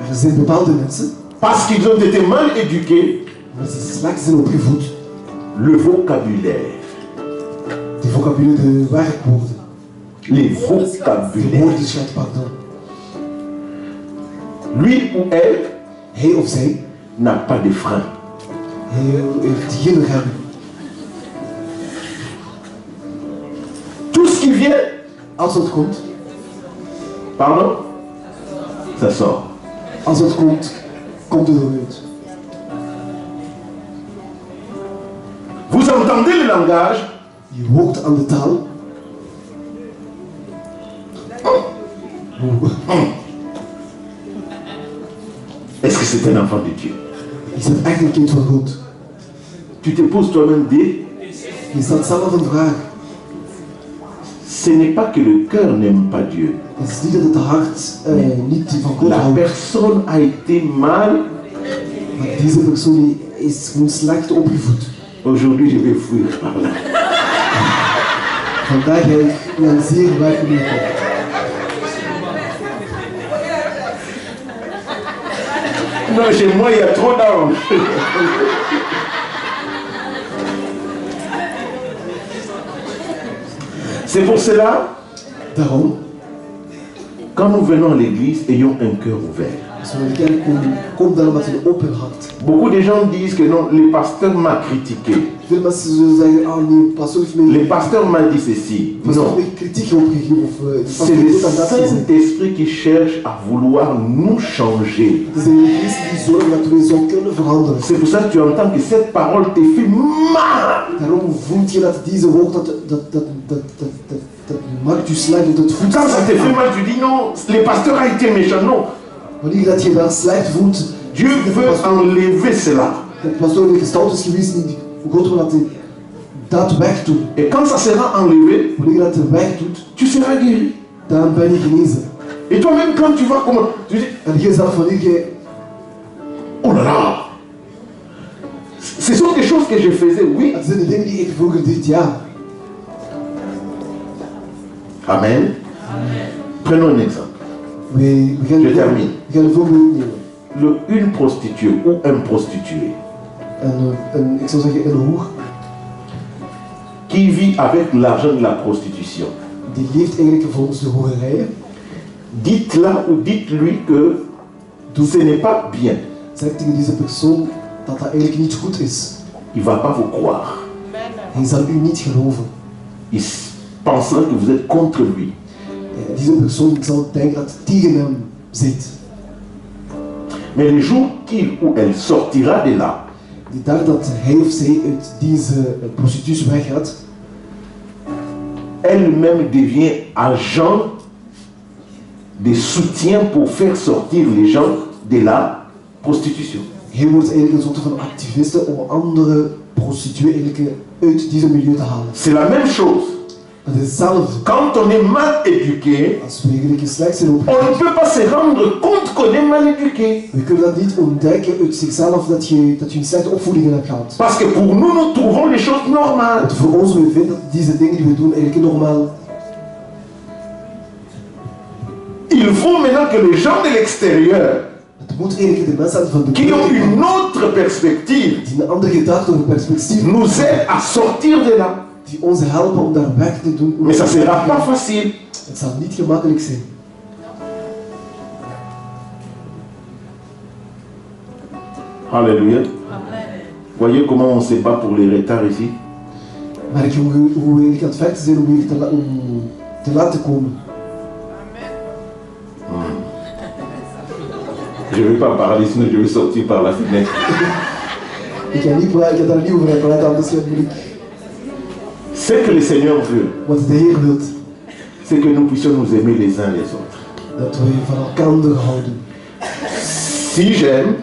Er zijn bepaalde mensen, parce qu'ils ont été mal éduqués, omdat ze slecht zijn opgevoed, le vocabulaire. die vocabulaire, de werkwoorden, Les de vocabulaires. woordenschat, pardon. Lui ou elle Hij of zij, n'a pas de frein. hij heeft geen rem. Tout ce qui vient, Als het komt, pardon, ça sort. als het komt, komt het eruit. Vous entendez le langage, Je hoort aan de taal. est-ce que c'est un enfant de Dieu? Is dat echt een kind van God? Tu te poses toi-même des... Je stelt zelf een vraag. Ce n'est pas que le cœur n'aime pas Dieu. Het is niet dat het hart niet van God La houdt. personne a été mal. Maar deze persoon is gewoon slecht opgevoed. Aujourd'hui, je vais fuir par là. Vandaag ga ik een zeer weggelopen. Non, chez moi, il y a trop d'anges. C'est pour cela, Daarom, quand nous venons à l'église, ayons un cœur ouvert. als we naar de kerk komen, kom daar met een open hart. Beaucoup de gens disent que non, le pasteur m'a critiqué. Veel mensen zullen zeggen, ah nee, pastor heeft mij... Le pasteur m'a dit ceci. pastor heeft Non. mij kritiek opgegeven of de pastor C'est le heeft dit en dat gezegd. Saint-Esprit qui cherche à vouloir nous changer. Het is de Heilige Geest die zorgt dat we zo kunnen veranderen. C'est pour ça que tu entends que cette parole te fait mal. Daarom voelt je dat deze woord dat maakt je slecht, dat het voelt Quand ça te fait slecht. mal, tu dis non, le pasteur a été méchant. Non, Wanneer dat je wel slecht voelt, Dieu veut enlever cela. de pastoor die gesteld is geweest, niet God wil dat wegdoen. Et quand ça sera enlevé, Wanneer je dat wegdoet, tu seras guéri. dan ben je genezen. Et toi-même, quand tu vois comment, tu dis, En jij zelf, wanneer je... oh là là, ce sont des choses que je faisais, oui. Het zijn de dingen die ik vroeger deed, ja. Amen. Prenons un exemple. We gaan Je termine. een voorbeeld nemen. Une prostituée ou un prostitué Ik zou zeggen een hoer, qui vit avec l'argent de la prostitution. die leeft eigenlijk volgens de hoererijen. Dites-la ou dites-lui que ce n'est pas bien. Zeg tegen deze persoon dat dat eigenlijk niet goed is. Il ne va pas vous croire. Hij zal u niet geloven. Il pensera que vous êtes contre lui. Deze persoon zal denken dat het tegen hem zit. Mais le jour qu'il ou elle sortira de là, Die dag dat hij of zij uit deze prostitutie weggaat, elle-même devient agent de soutien pour faire sortir les gens de la prostitution. hij wordt eigenlijk een soort van activiste om andere prostituees eigenlijk uit deze milieu te halen. C'est la même chose. Dat is hetzelfde. Quand on est mal éduqué, Als we eigenlijk slecht zijn on opgevoed, ne peut pas se rendre compte qu'on est mal éduqué. we kunnen dat niet ontdekken uit zichzelf dat je een slechte opvoeding hebt gehad. Parce que pour nous, nous trouvons les choses normales. Want voor ons, we vinden deze dingen die we doen eigenlijk normaal. Il faut maintenant que les gens de l'extérieur, Het moet eigenlijk de mensen van de qui ont buitenkant, une autre perspective, die een andere gedachte of perspectief, nous aident à sortir de là. die ons helpen om daar weg te doen. Mais ça ne sera pas facile. Het zal niet gemakkelijk zijn. Alléluia. Voyez comment on se bat pour les retards ici. Merk je hoe we eigenlijk aan het vechten zijn om hier te laten komen. Je ne vais pas parler, sinon je vais sortir par la fenêtre. Ik ga daar niet over praten, anders moet ik... Ce que le Seigneur veut, Wat de Heer wil, c'est que nous puissions nous aimer les uns les autres. dat we van elkaar houden. Si j'aime,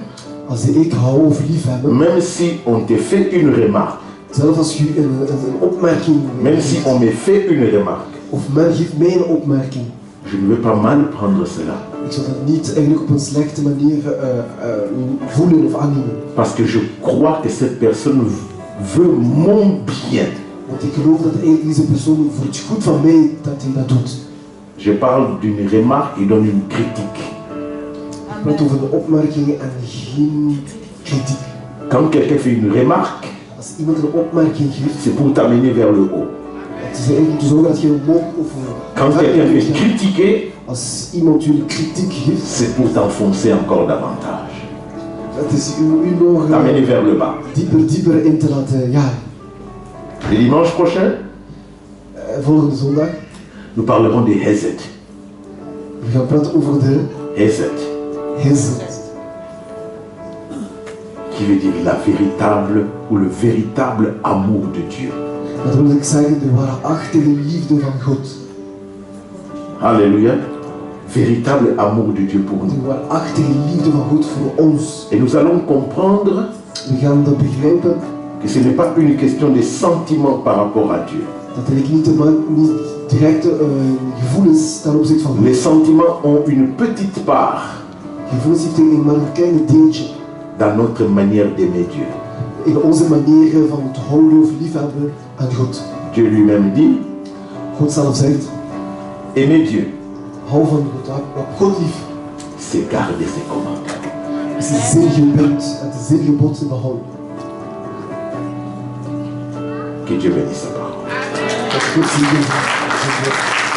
Als ik hou of lief hebben, même si on te fait une remarque, zelfs als je een opmerking même si on me fait une remarque, of men geeft mij een opmerking, je ne vais pas mal prendre cela. ik zal dat niet eigenlijk op een slechte manier voelen of aannemen. Parce que je crois que cette personne veut mon bien. Want ik geloof dat eigenlijk deze persoon voor het goed van mij dat hij dat doet. Je parle d'une remarque et non d'une critique. Ik praat over een opmerking en geen kritiek. Quand quelqu'un fait une remarque, Als iemand een opmerking geeft, c'est pour t'amener vers le haut. het is eigenlijk om te zorgen dat je omhoog of Quand quelqu'un fait critiquer, als iemand je een kritiek geeft, c'est pour t'enfoncer encore davantage. het is u nog T'amener vers le bas. dieper in te laten jagen. Le dimanche prochain, Volgende zondag, nous parlerons des Hesed. we gaan praten over de Hesed, Hesed. qui veut dire la véritable ou le véritable amour de Dieu. Dat wil ik zeggen, de waarachtige liefde van God. Alléluia. Véritable amour de Dieu pour nous. De waarachtige liefde van God voor ons. Et nous allons comprendre We gaan dat begrijpen, que ce n'est pas une question de sentiment par rapport à Dieu. dat er niet directe gevoelens ten opzichte van God. Les sentiments ont une petite part Gevoelens heeft maar een klein deeltje dans notre manière d'aimer Dieu. in onze manier van te houden of liefhebben aan God. Dieu lui-même dit, God zelf zegt, aimer Dieu, hou van God, heb God lief. c'est garder ses commandements. Het is een zingebod, het is een zingebod te behouden. Que Dieu bénisse sa parole. Dat God zegent.